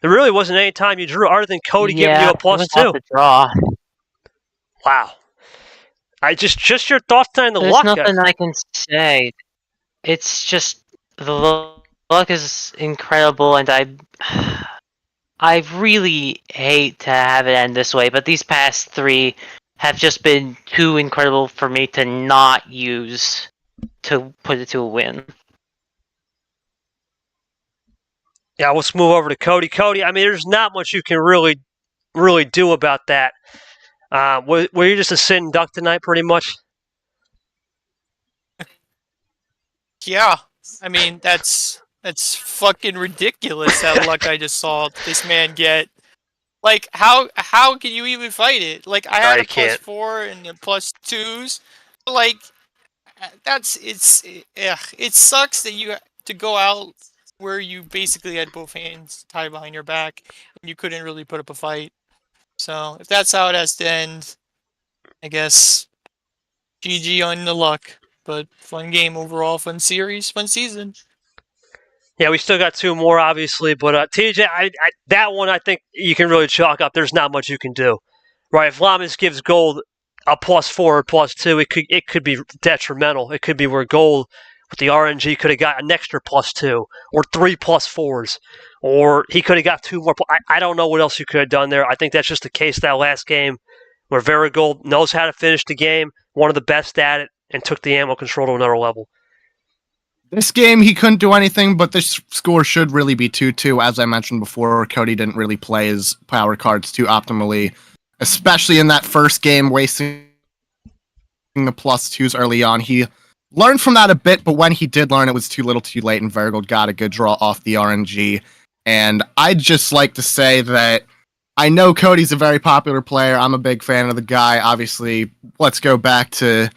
there really wasn't any time you drew other than Cody giving you a +2. The draw. Wow. I just your thoughts on the There's luck. nothing I can say. It's just the luck is incredible, and I really hate to have it end this way, but these past 3 have just been too incredible for me to not use to put it to a win. Yeah, let's move over to Cody. Cody, I mean, there's not much you can really do about that. Were you just a sitting duck tonight, pretty much? Yeah, I mean that's fucking ridiculous. That luck I just saw this man get. Like, how can you even fight it? Like, I had a +4 and a +2s. Like, it sucks that you to go out where you basically had both hands tied behind your back and you couldn't really put up a fight. So if that's how it has to end, I guess GG on the luck. But fun game overall, fun series, fun season. Yeah, we still got 2 more, obviously, but TJ, that one I think you can really chalk up. There's not much you can do, right? If Llamas gives Gold a +4 or +2, it could be detrimental. It could be where Gold with the RNG could have got an extra +2 or 3 +4s, or he could have got 2 more. I don't know what else you could have done there. I think that's just the case that last game where VeriGold knows how to finish the game, one of the best at it, and took the ammo control to another level. This game, he couldn't do anything, but this score should really be 2-2. As I mentioned before, Cody didn't really play his power cards too optimally, especially in that first game, wasting the +2s early on. He learned from that a bit, but when he did learn, it was too little too late, and VeriGold got a good draw off the RNG. And I'd just like to say that I know Cody's a very popular player. I'm a big fan of the guy. Obviously, let's go back to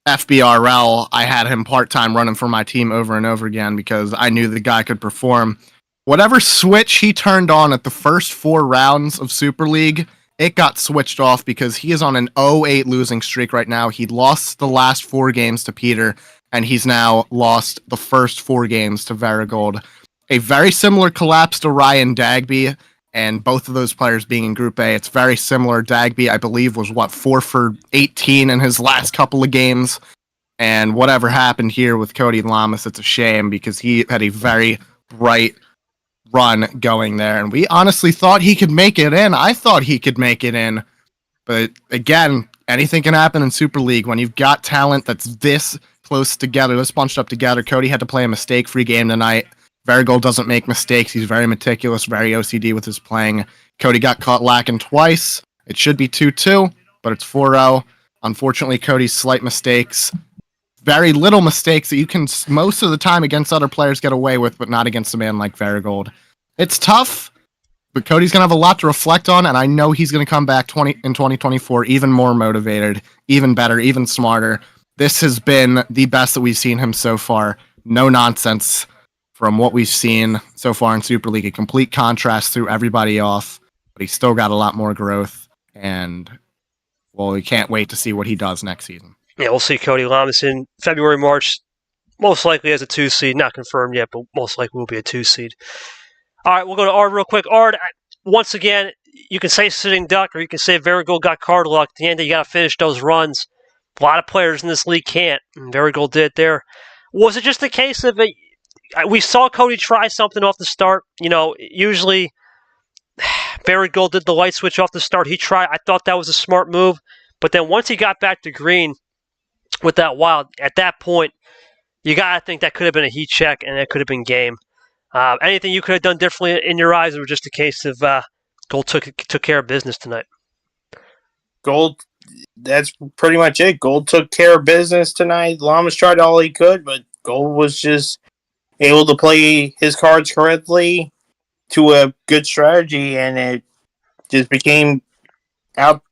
FBRL. I had him part-time running for my team over and over again because I knew the guy could perform. Whatever switch he turned on at the first 4 rounds of Super League, it got switched off because he is on an 0-8 losing streak right now. He lost the last 4 games to Peter, and he's now lost the first 4 games to VeriGold. A very similar collapse to Ryan Dagby, and both of those players being in Group A. It's very similar. Dagby, I believe, was 4 for 18 in his last couple of games. And whatever happened here with Cody Llamas, it's a shame because he had a very bright run going there. And we honestly thought he could make it in. I thought he could make it in. But again, anything can happen in Super League when you've got talent that's this close together, this bunched up together. Cody had to play a mistake-free game tonight. VeriGold doesn't make mistakes. He's very meticulous, very OCD with his playing. Cody got caught lacking twice. It should be 2-2, but it's 4-0. Unfortunately, Cody's slight mistakes, very little mistakes that you can most of the time against other players get away with, but not against a man like VeriGold. It's tough, but Cody's going to have a lot to reflect on, and I know he's going to come back in 2024 even more motivated, even better, even smarter. This has been the best that we've seen him so far. No nonsense. From what we've seen so far in Super League, a complete contrast threw everybody off, but he's still got a lot more growth, and, well, we can't wait to see what he does next season. Yeah, we'll see Cody Llamas in February, March, most likely as a 2 seed. Not confirmed yet, but most likely will be a 2 seed. All right, we'll go to Ard real quick. Ard, once again, you can say sitting duck, or you can say VeriGold got card luck. At the end, you got to finish those runs. A lot of players in this league can't, and VeriGold did it there. Was it just a case of we saw Cody try something off the start? You know, usually VeriGold did the light switch off the start. He tried. I thought that was a smart move. But then once he got back to green with that wild, at that point, you got to think that could have been a heat check and it could have been game. Anything you could have done differently in your eyes, or just a case of Gold took care of business tonight? Gold, that's pretty much it. Gold took care of business tonight. Llamas tried all he could, but Gold was just able to play his cards correctly to a good strategy, and it just became out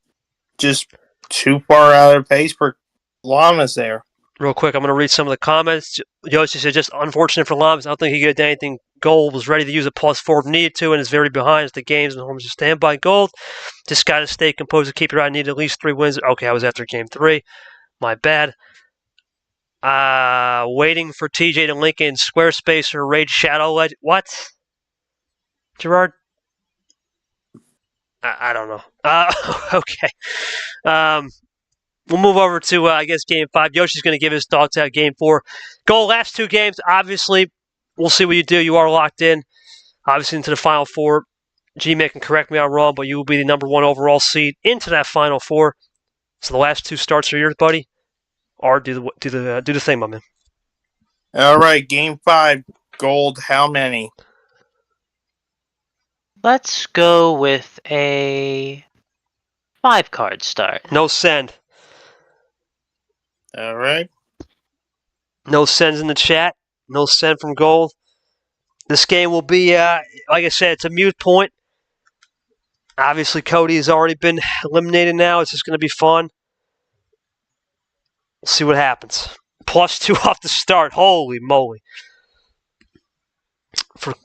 just too far out of pace for Llamas there. Real quick, I'm going to read some of the comments. Yoshi said, just unfortunate for Llamas. I don't think he could get anything. Gold was ready to use a +4 if needed to, and is very behind as the games and homes to stand by. Gold just got to stay composed and keep your eye. Need at least 3 wins. Okay, I was after game 3. My bad. Waiting for TJ to link in Squarespace or Raid Shadow Legend. What? Gerard? I don't know. Okay. We'll move over to, I guess, Game 5. Yoshi's going to give his thoughts out Game 4. Goal, last 2 games. Obviously, we'll see what you do. You are locked in, obviously, into the Final Four. G-Man can correct me if I'm wrong, but you will be the number 1 overall seed into that Final Four. So the last 2 starts are yours, buddy. Or do the thing, my man. All right, Game 5. Gold, how many? Let's go with a 5-card start. No send. All right. No sends in the chat. No send from Gold. This game will be, like I said, it's a mute point. Obviously, Cody has already been eliminated now. It's just going to be fun. We'll see what happens. +2 off the start. Holy moly. For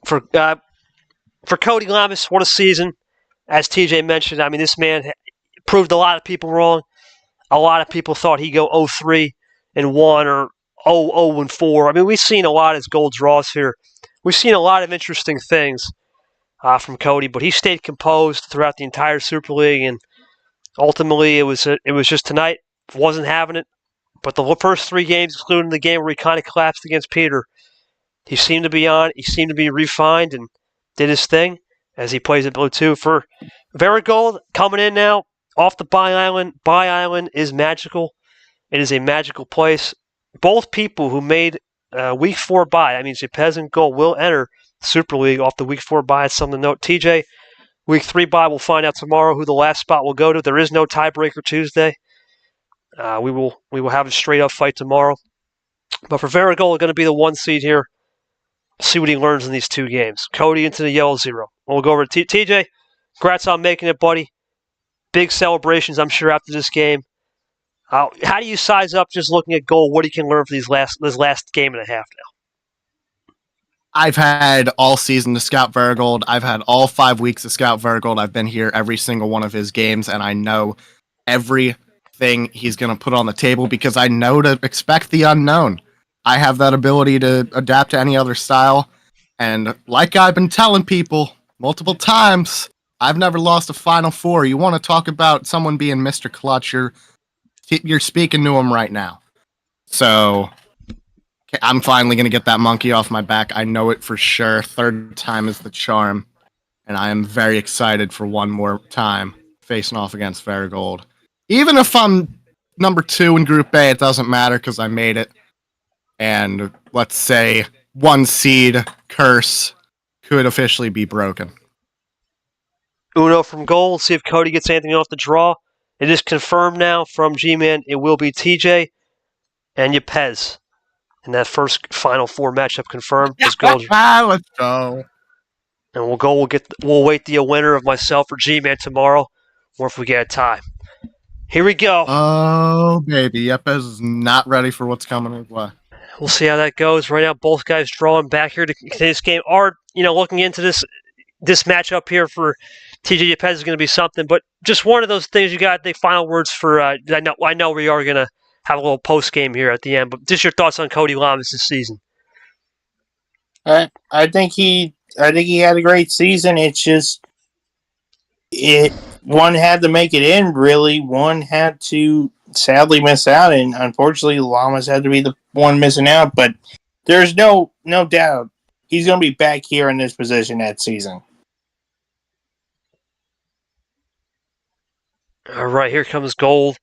Cody Llamas, what a season. As TJ mentioned, I mean, this man proved a lot of people wrong. A lot of people thought he'd go 0-3-1 or 0-4. I mean, we've seen a lot of Gold draws here. We've seen a lot of interesting things from Cody, but he stayed composed throughout the entire Super League, and ultimately it was just tonight. Wasn't having it. But the first 3 games, including the game where he kind of collapsed against Peter, he seemed to be on. He seemed to be refined and did his thing as he plays at Blue 2. For VeriGold, coming in now off the Bye Island. Bye Island is magical. It is a magical place. Both people who made Week 4 bye, that means Yepez and Gold, will enter Super League off the Week 4 bye. It's something to note. TJ, Week 3 bye, we'll find out tomorrow who the last spot will go to. There is no tiebreaker Tuesday. We will have a straight-up fight tomorrow. But for VeriGold, we're going to be the 1 seed here. See what he learns in these 2 games. Cody into the yellow 0. We'll go over to TJ. Congrats on making it, buddy. Big celebrations, I'm sure, after this game. How do you size up just looking at Gold, what he can learn for this last game and a half now? I've had all season to scout VeriGold. I've had all 5 weeks to scout VeriGold. I've been here every single one of his games, and I know everything he's going to put on the table because I know to expect the unknown. I have that ability to adapt to any other style, and like I've been telling people multiple times, I've never lost a Final Four. You want to talk about someone being Mr. Clutch, you're speaking to him right now. So I'm finally going to get that monkey off my back. I know it for sure. 3rd time is the charm. And I am very excited for one more time facing off against VeriGold. Even if I'm number 2 in Group A, it doesn't matter because I made it. And let's say 1 seed curse could officially be broken. Uno from Gold. See if Cody gets anything off the draw. It is confirmed now from G-Man. It will be TJ and Yepez. And that first Final Four matchup confirmed is Gold. Let's go. And we'll wait the winner of myself or G-Man tomorrow, or if we get a tie. Here we go. Oh, baby. Yepez is not ready for what's coming his way. We'll see how that goes. Right now, both guys drawing back here to this game. Are looking into this matchup here for TJ Yepez is going to be something, but just one of those things you got. The final words for I know we are going to have a little post game here at the end, but just your thoughts on Cody Llamas this season. I think he had a great season. It's just one had to make it in. Really, one had to sadly miss out, and unfortunately, Llamas had to be the one missing out. But there's no doubt he's going to be back here in this position next season. All right, here comes Gold.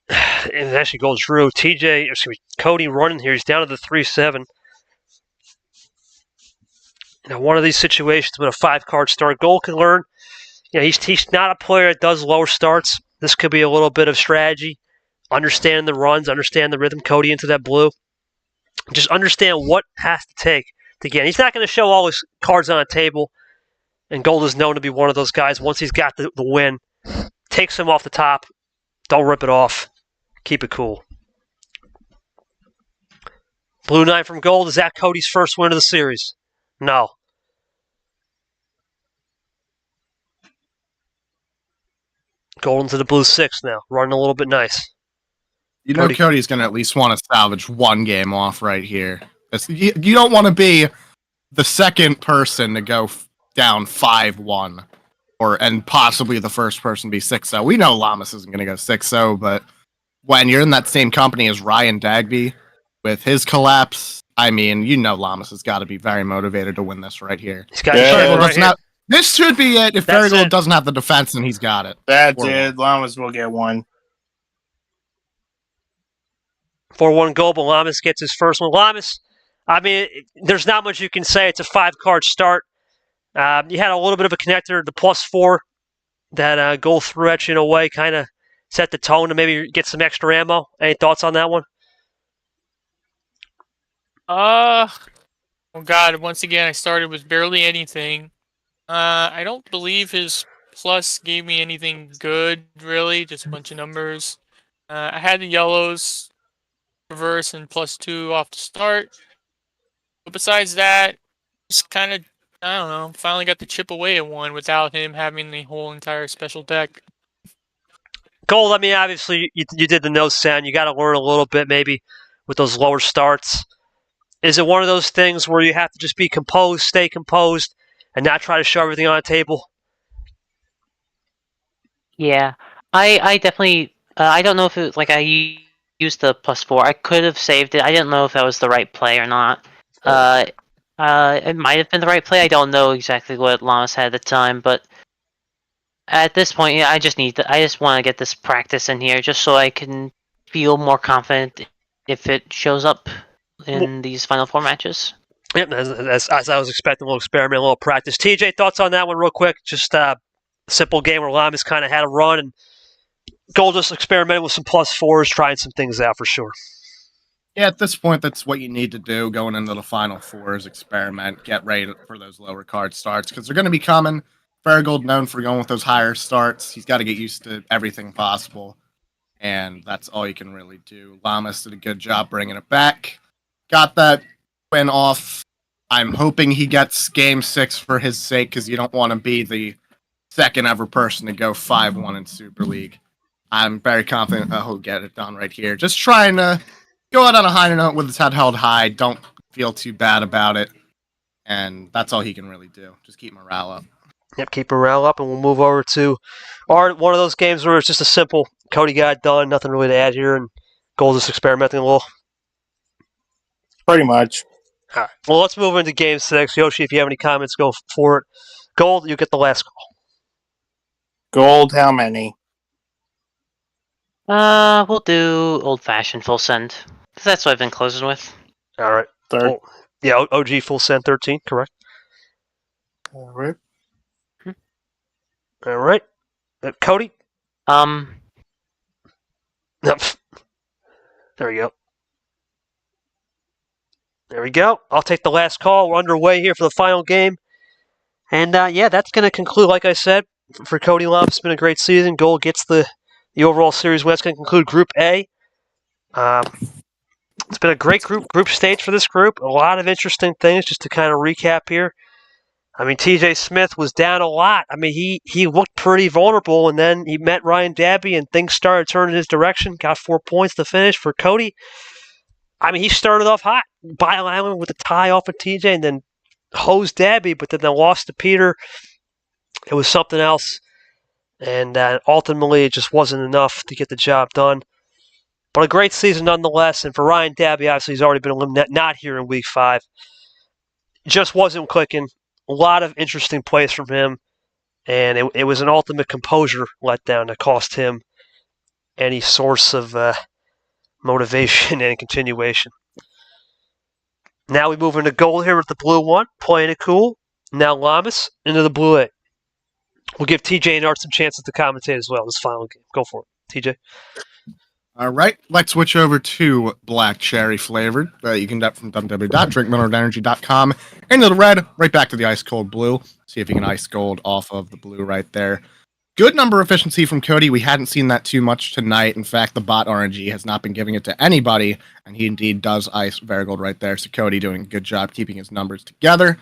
And actually goes through. Cody running here. He's down to the 3-7. Now, one of these situations with a 5-card start, Gold can learn. He's not a player that does lower starts. This could be a little bit of strategy. Understand the runs, understand the rhythm. Cody into that blue. Just understand what has to take to get. He's not going to show all his cards on a table. And Gold is known to be one of those guys. Once he's got the win, takes him off the top. Don't rip it off. Keep it cool. Blue 9 from Gold. Is that Cody's first win of the series? No. Gold into the blue 6 now. Running a little bit nice. You know Cody's going to at least want to salvage one game off right here. You don't want to be the second person to go down 5-1 and possibly the first person to be 6-0. We know Llamas isn't going to go 6-0, but when you're in that same company as Ryan Dagby with his collapse, I mean, Llamas has got to be very motivated to win this right here. He's got right here. This should be it. If VeriGold doesn't have the defense, then he's got it. That's it. Llamas will get one. 4-1 Gold, but Llamas gets his first one. Llamas, I mean, there's not much you can say. It's a 5-card start. You had a little bit of a connector, the +4 that Gold threw at you in a way, kind of set the tone to maybe get some extra ammo. Any thoughts on that one? Oh God! Once again, I started with barely anything. I don't believe his plus gave me anything good, really. Just a bunch of numbers. I had the yellows, reverse, and +2 off the start. But besides that, just kind of, I don't know, finally got to chip away at one without him having the whole entire special deck. Gold, I mean, obviously, you did the no sound. You got to learn a little bit maybe with those lower starts. Is it one of those things where you have to just be composed, stay composed, and not try to show everything on the table? Yeah, I definitely, I don't know if it was, like, I used the +4. I could have saved it. I didn't know if that was the right play or not. It might have been the right play. I don't know exactly what Llamas had at the time, but at this point, yeah, I just want to get this practice in here just so I can feel more confident if it shows up in these final 4 matches. Yep, as I was expecting, a little experiment, a little practice. TJ, thoughts on that one real quick? Just a simple game where Llamas kind of had a run and Gold just experimented with some +4s, trying some things out for sure. Yeah, at this point, that's what you need to do going into the final 4s, experiment, get ready for those lower card starts, because they're going to be coming. VeriGold known for going with those higher starts. He's got to get used to everything possible, and that's all you can really do. Llamas did a good job bringing it back. Got that win off. I'm hoping he gets Game 6 for his sake, because you don't want to be the second ever person to go 5-1 in Super League. I'm very confident he'll get it done right here. Just trying to go out on a high note with his head held high. Don't feel too bad about it. And that's all he can really do. Just keep morale up. Yep, keep morale up, and we'll move over to one of those games where it's just a simple Cody got it done, nothing really to add here, and Gold just experimenting a little. Pretty much. All right. Well, let's move into Game 6. Yoshi, if you have any comments, go for it. Gold, you get the last call. Gold, how many? We'll do old-fashioned full send. Because that's what I've been closing with. All right. Third. Yeah, OG full send 13, correct? All right. All right. Cody? Um, There we go. There we go. I'll take the last call. We're underway here for the final game. And, yeah, that's going to conclude, like I said, for Cody Llama. It's been a great season. Gold gets the overall series win. That's going to conclude Group A. It's been a great group stage for this group. A lot of interesting things just to kind of recap here. I mean, TJ Smith was down a lot. I mean, he looked pretty vulnerable, and then he met Ryan Dabby, and things started turning his direction. Got 4 points to finish for Cody. I mean, he started off hot. Bile Island with a tie off of TJ, and then hosed Dabby, but then they lost to Peter. It was something else, and ultimately it just wasn't enough to get the job done. But a great season nonetheless, and for Ryan Dabby, obviously he's already been eliminated, not here in Week 5. Just wasn't clicking. A lot of interesting plays from him. And it was an ultimate composure letdown that cost him any source of motivation and continuation. Now we move into gold here with the blue one, playing it cool. Now Llamas into the blue 8. We'll give TJ and Art some chances to commentate as well this final game. Go for it, TJ. All right, let's switch over to black cherry flavored that you can get from www.drinkmineralenergy.com. Into the red, right back to the ice cold blue. See if you can ice gold off of the blue right there. Good number efficiency from Cody. We hadn't seen that too much tonight. In fact, the bot RNG has not been giving it to anybody, and he indeed does ice VeriGold right there. So Cody doing a good job keeping his numbers together.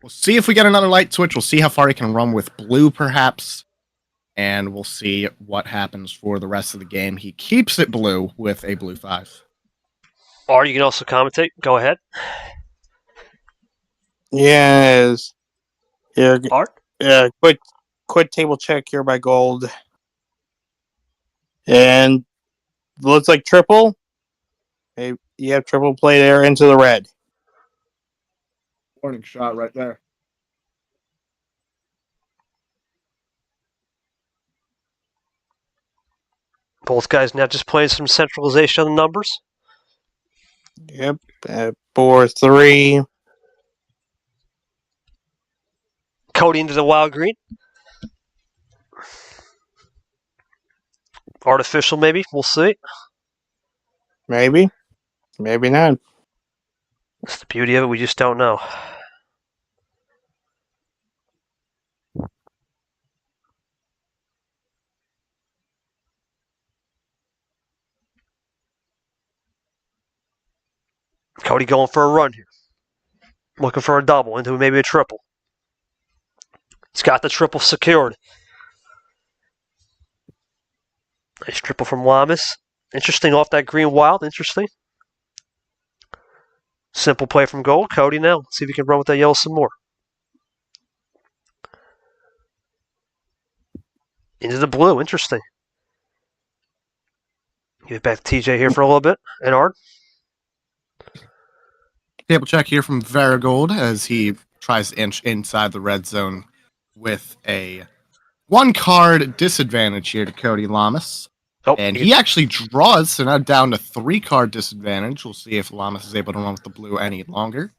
We'll see if we get another light switch. We'll see how far he can run with blue, perhaps. And we'll see what happens for the rest of the game. He keeps it blue with a blue 5. Or you can also commentate. Go ahead. Yes. Yeah. Art? Quick table check here by gold. And looks like triple. Hey, you have triple play there into the red. Warning shot right there. Both guys now just playing some centralization on the numbers. Yep. 4-3. Cody into the wild green. Artificial, maybe. We'll see. Maybe. Maybe not. That's the beauty of it. We just don't know. Cody going for a run here. Looking for a double into maybe a triple. He's got the triple secured. Nice triple from Llamas. Interesting off that green wild. Interesting. Simple play from gold. Cody now. Let's see if he can run with that yellow some more. Into the blue. Interesting. Give it back to TJ here for a little bit. And Art. Table check here from VeriGold as he tries to inch inside the red zone with a 1-card disadvantage here to Cody Llamas. Oh, And he actually draws, so now down to 3-card disadvantage. We'll see if Llamas is able to run with the blue any longer.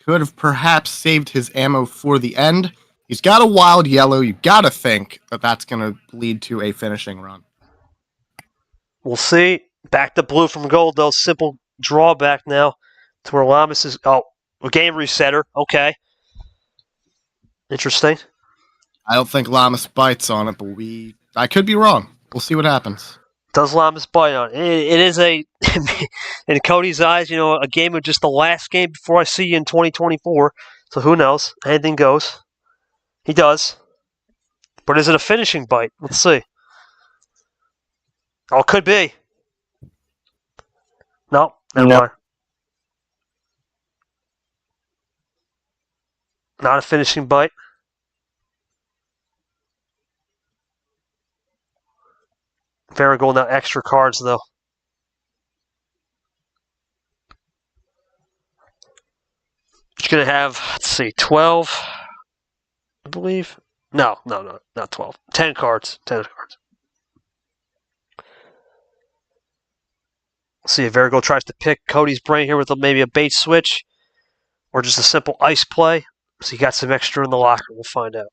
Could have perhaps saved his ammo for the end. He's got a wild yellow. You got to think that that's going to lead to a finishing run. We'll see. Back to blue from gold, though. Simple drawback now to where Llamas is. Oh, a game resetter. Okay. Interesting. I don't think Llamas bites on it, but I could be wrong. We'll see what happens. Does Llamas bite on it? It is a, in Cody's eyes, a game of just the last game before I see you in 2024. So who knows? Anything goes. He does. But is it a finishing bite? Let's see. Oh, it could be. No, never mind. Not a finishing bite. VeriGold now extra cards, though. It's going to have, let's see, 12, I believe. No, not 12. 10 cards. 10 cards. Let's see if VeriGold tries to pick Cody's brain here with maybe a bait switch or just a simple ice play. So he got some extra in the locker. We'll find out.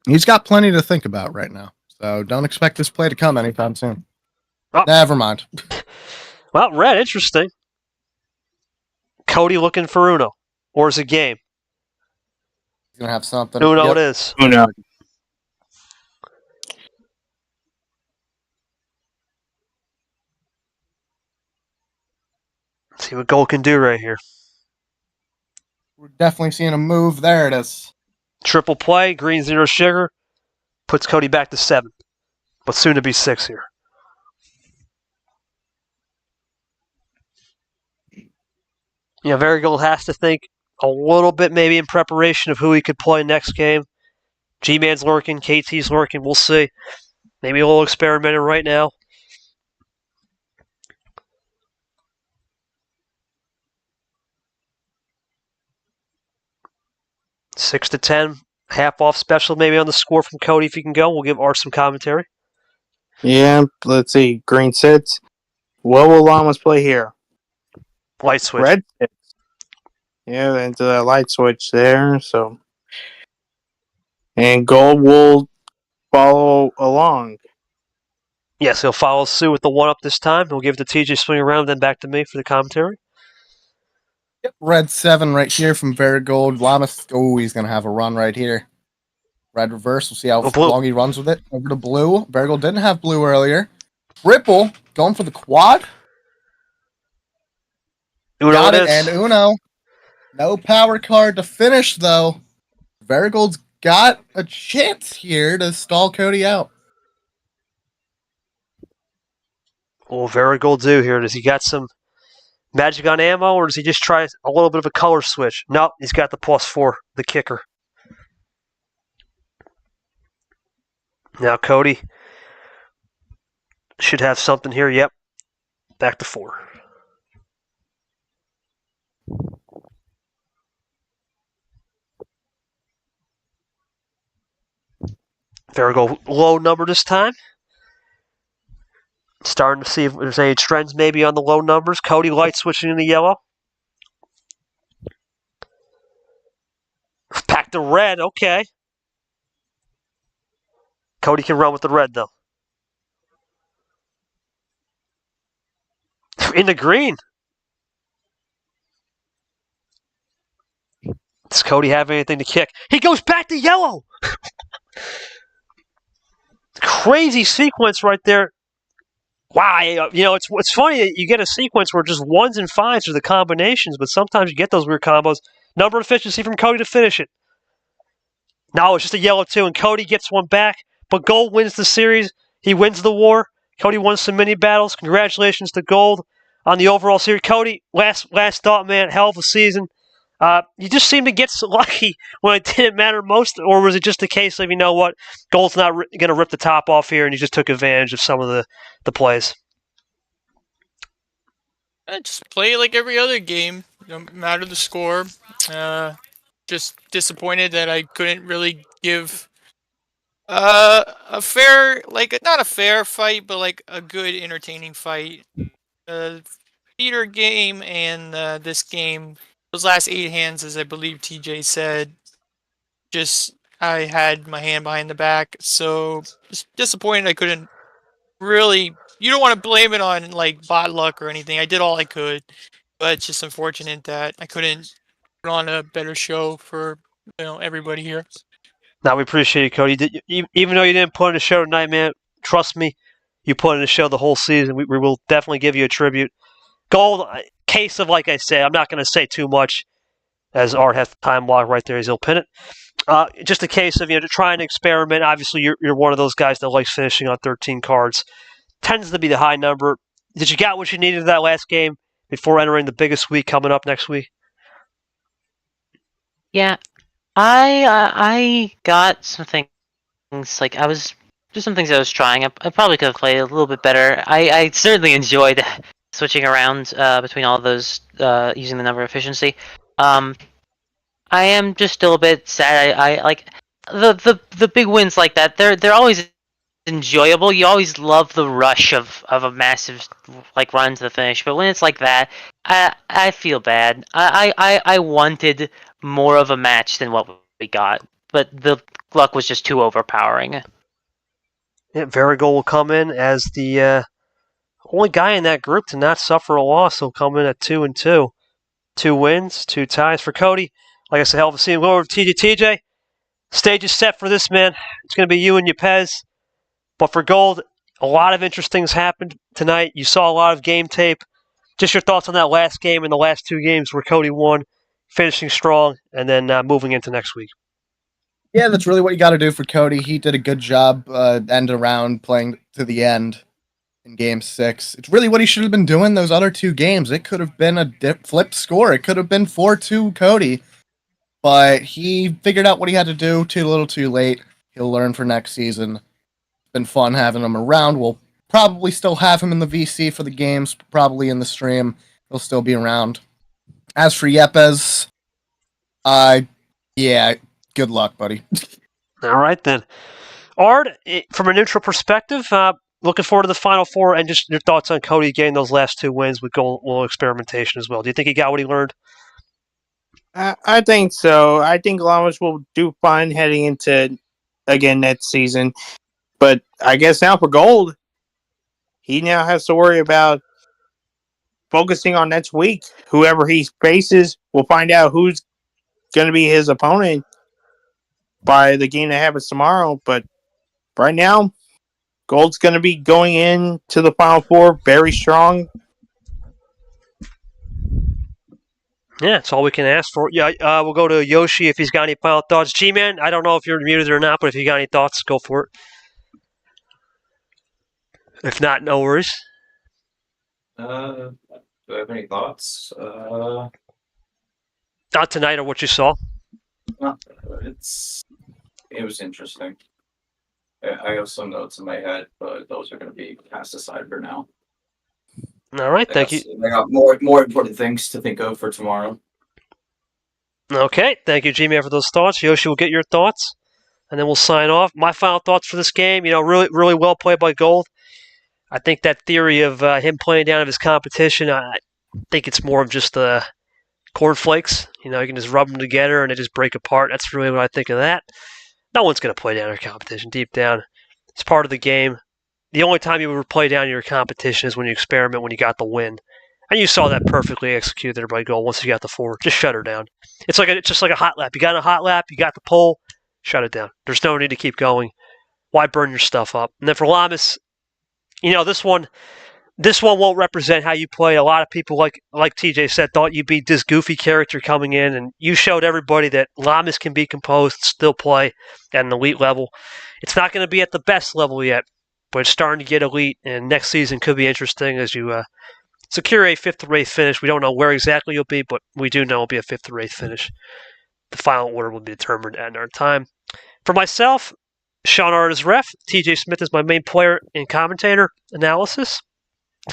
He's got plenty to think about right now. So don't expect this play to come anytime soon. Oh. Never mind. Well, red, interesting. Cody looking for Uno. Or is it game? He's going to have something. Uno it is. Uno. Let's see what gold can do right here. We're definitely seeing a move. There it is. Triple play, green 0 sugar. Puts Cody back to 7. But soon to be 6 here. VeriGold has to think a little bit maybe in preparation of who he could play next game. G-Man's lurking, KT's lurking, we'll see. Maybe a little experimenting right now. 6-10, half off special maybe on the score from Cody if you can go. We'll give Art some commentary. Yeah, let's see. Green sits. What will Llamas play here? Light switch. Red sits. Yeah, into that light switch there. So, and gold will follow along. Yes, he'll follow suit with the 1-up this time. He'll give it to TJ, swing around, then back to me for the commentary. Yep, red 7 right here from VeriGold. Llamas. Oh, he's going to have a run right here. Red reverse. We'll see how long he runs with it. Over to blue. VeriGold didn't have blue earlier. Triple. Going for the quad. Uno Got it, is. and Uno. No power card to finish, though. VeriGold's got a chance here to stall Cody out. What will VeriGold do here? Does he got some magic on ammo, or does he just try a little bit of a color switch? Nope, he's got the +4, the kicker. Now Cody should have something here. Yep, back to 4. VeriGold low number this time. Starting to see if there's any trends maybe on the low numbers. Cody light switching in the yellow. Back to red, okay. Cody can run with the red, though. In the green. Does Cody have anything to kick? He goes back to yellow. Crazy sequence right there. Wow, it's funny that you get a sequence where just 1s and 5s are the combinations, but sometimes you get those weird combos. Number efficiency from Cody to finish it. No, it's just a yellow 2, and Cody gets one back, but Gold wins the series. He wins the war. Cody won some mini battles. Congratulations to Gold on the overall series. Cody, last thought, man, hell of a season. You just seemed to get so lucky when it didn't matter most, or was it just a case of, you know what, Gold's not going to rip the top off here, and you just took advantage of some of the plays? Just play like every other game. No matter the score. Just disappointed that I couldn't really give a fair, like not a fair fight, but like a good, entertaining fight. Theater game and this game, those last 8 hands, as I believe TJ said, just I had my hand behind the back, so just disappointed I couldn't really. You don't want to blame it on like bot luck or anything. I did all I could, but it's just unfortunate that I couldn't put on a better show for everybody here. Now we appreciate it, Cody. Even though you didn't put in a show tonight, man, trust me, you put in a show the whole season. We will definitely give you a tribute. Gold, case of, like I said, I'm not going to say too much, as Art has the time block right there as he'll pin it. Just a case of, to try and experiment. Obviously, you're one of those guys that likes finishing on 13 cards. Tends to be the high number. Did you got what you needed in that last game before entering the biggest week coming up next week? Yeah, I got some things, like I was just some things I was trying. I probably could have played a little bit better. I certainly enjoyed switching around between all of those using the number efficiency. I am just still a bit sad. I like the big wins like that. They're always enjoyable. You always love the rush of a massive like run to the finish. But when it's like that, I feel bad. I wanted more of a match than what we got, but the luck was just too overpowering. Yeah, VeriGold will come in as the only guy in that group to not suffer a loss. He'll come in at 2-2. 2 wins, 2 ties for Cody. Like I said, hell of a season. Go over to TJ. Stage is set for this, man. It's going to be you and Yepez. But for Gold, a lot of interesting things happened tonight. You saw a lot of game tape. Just your thoughts on that last game and the last 2 games where Cody won, finishing strong, and then moving into next week. Yeah, that's really what you got to do for Cody. He did a good job end around playing to the end in Game 6. It's really what he should have been doing those other 2 games. It could have been a flipped score. It could have been 4-2 Cody. But he figured out what he had to do too little too late. He'll learn for next season. It's been fun having him around. We'll probably still have him in the VC for the games, probably in the stream. He'll still be around. As for Yepes, yeah, Good luck, buddy. All right, then. Ard, from a neutral perspective, looking forward to the Final Four, and just your thoughts on Cody getting those last 2 wins with goal experimentation as well. Do you think he got what he learned? I think so. I think Llamas will do fine heading into, again, next season. But I guess now for gold, he now has to worry about focusing on next week. Whoever he faces, we'll find out who's going to be his opponent by the game that happens tomorrow. But right now, gold's going to be going into the Final Four very strong. Yeah, that's all we can ask for. Yeah, we'll go to Yoshi if he's got any final thoughts. G-Man, I don't know if you're muted or not, but if you got any thoughts, go for it. If not, no worries. Do I have any thoughts? Not tonight or what you saw. It was interesting. I have some notes in my head, but those are going to be cast aside for now. All right, thank you. I got more important things to think of for tomorrow. Okay, thank you, G-Man, for those thoughts. Yoshi will get your thoughts, and then we'll sign off. My final thoughts for this game, really, really well played by Gold. I think that theory of him playing down of his competition, I think it's more of just cornflakes. You can just rub them together and they just break apart. That's really what I think of that. No one's going to play down their competition deep down. It's part of the game. The only time you would play down your competition is when you experiment, when you got the win. And you saw that perfectly executed there by Gold once you got the 4. Just shut her down. It's just like a hot lap. You got a hot lap, you got the pole, shut it down. There's no need to keep going. Why burn your stuff up? And then for Llamas, this one won't represent how you play. A lot of people, like TJ said, thought you'd be this goofy character coming in, and you showed everybody that Llamas can be composed, still play at an elite level. It's not going to be at the best level yet, but it's starting to get elite, and next season could be interesting as you secure a 5th or 8th finish. We don't know where exactly you'll be, but we do know it'll be a 5th or 8th finish. The final order will be determined at our time. For myself, Sean Ard is ref. TJ Smith is my main player and commentator analysis.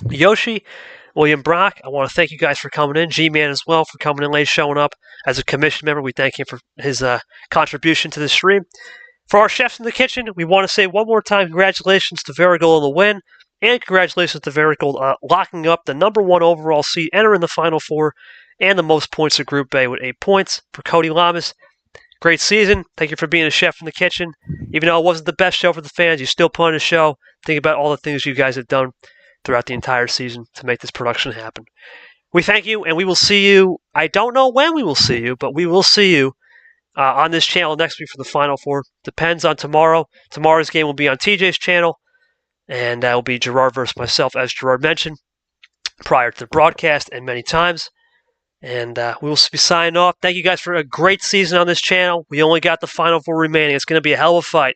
Yoshi, William Brock, I want to thank you guys for coming in. G-Man as well for coming in late, showing up as a commission member. We thank him for his contribution to the stream. For our chefs in the kitchen, we want to say one more time congratulations to VeriGold on the win, and congratulations to VeriGold locking up the number 1 overall seed, entering the Final Four, and the most points of Group A with 8 points. For Cody Llamas, great season. Thank you for being a chef in the kitchen. Even though it wasn't the best show for the fans, you still put on a show. Think about all the things you guys have done throughout the entire season to make this production happen. We thank you, and we will see you. I don't know when we will see you, but we will see you on this channel next week for the Final Four. Depends on tomorrow. Tomorrow's game will be on TJ's channel, and that will be Gerard versus myself, as Gerard mentioned, prior to the broadcast and many times. And we will be signing off. Thank you guys for a great season on this channel. We only got the Final Four remaining. It's going to be a hell of a fight.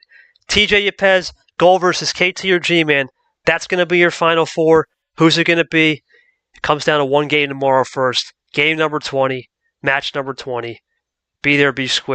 TJ Yepes, Gold versus KT or G-Man. That's going to be your Final Four. Who's it going to be? It comes down to one game tomorrow first. Game number 20, match number 20. Be there, be square.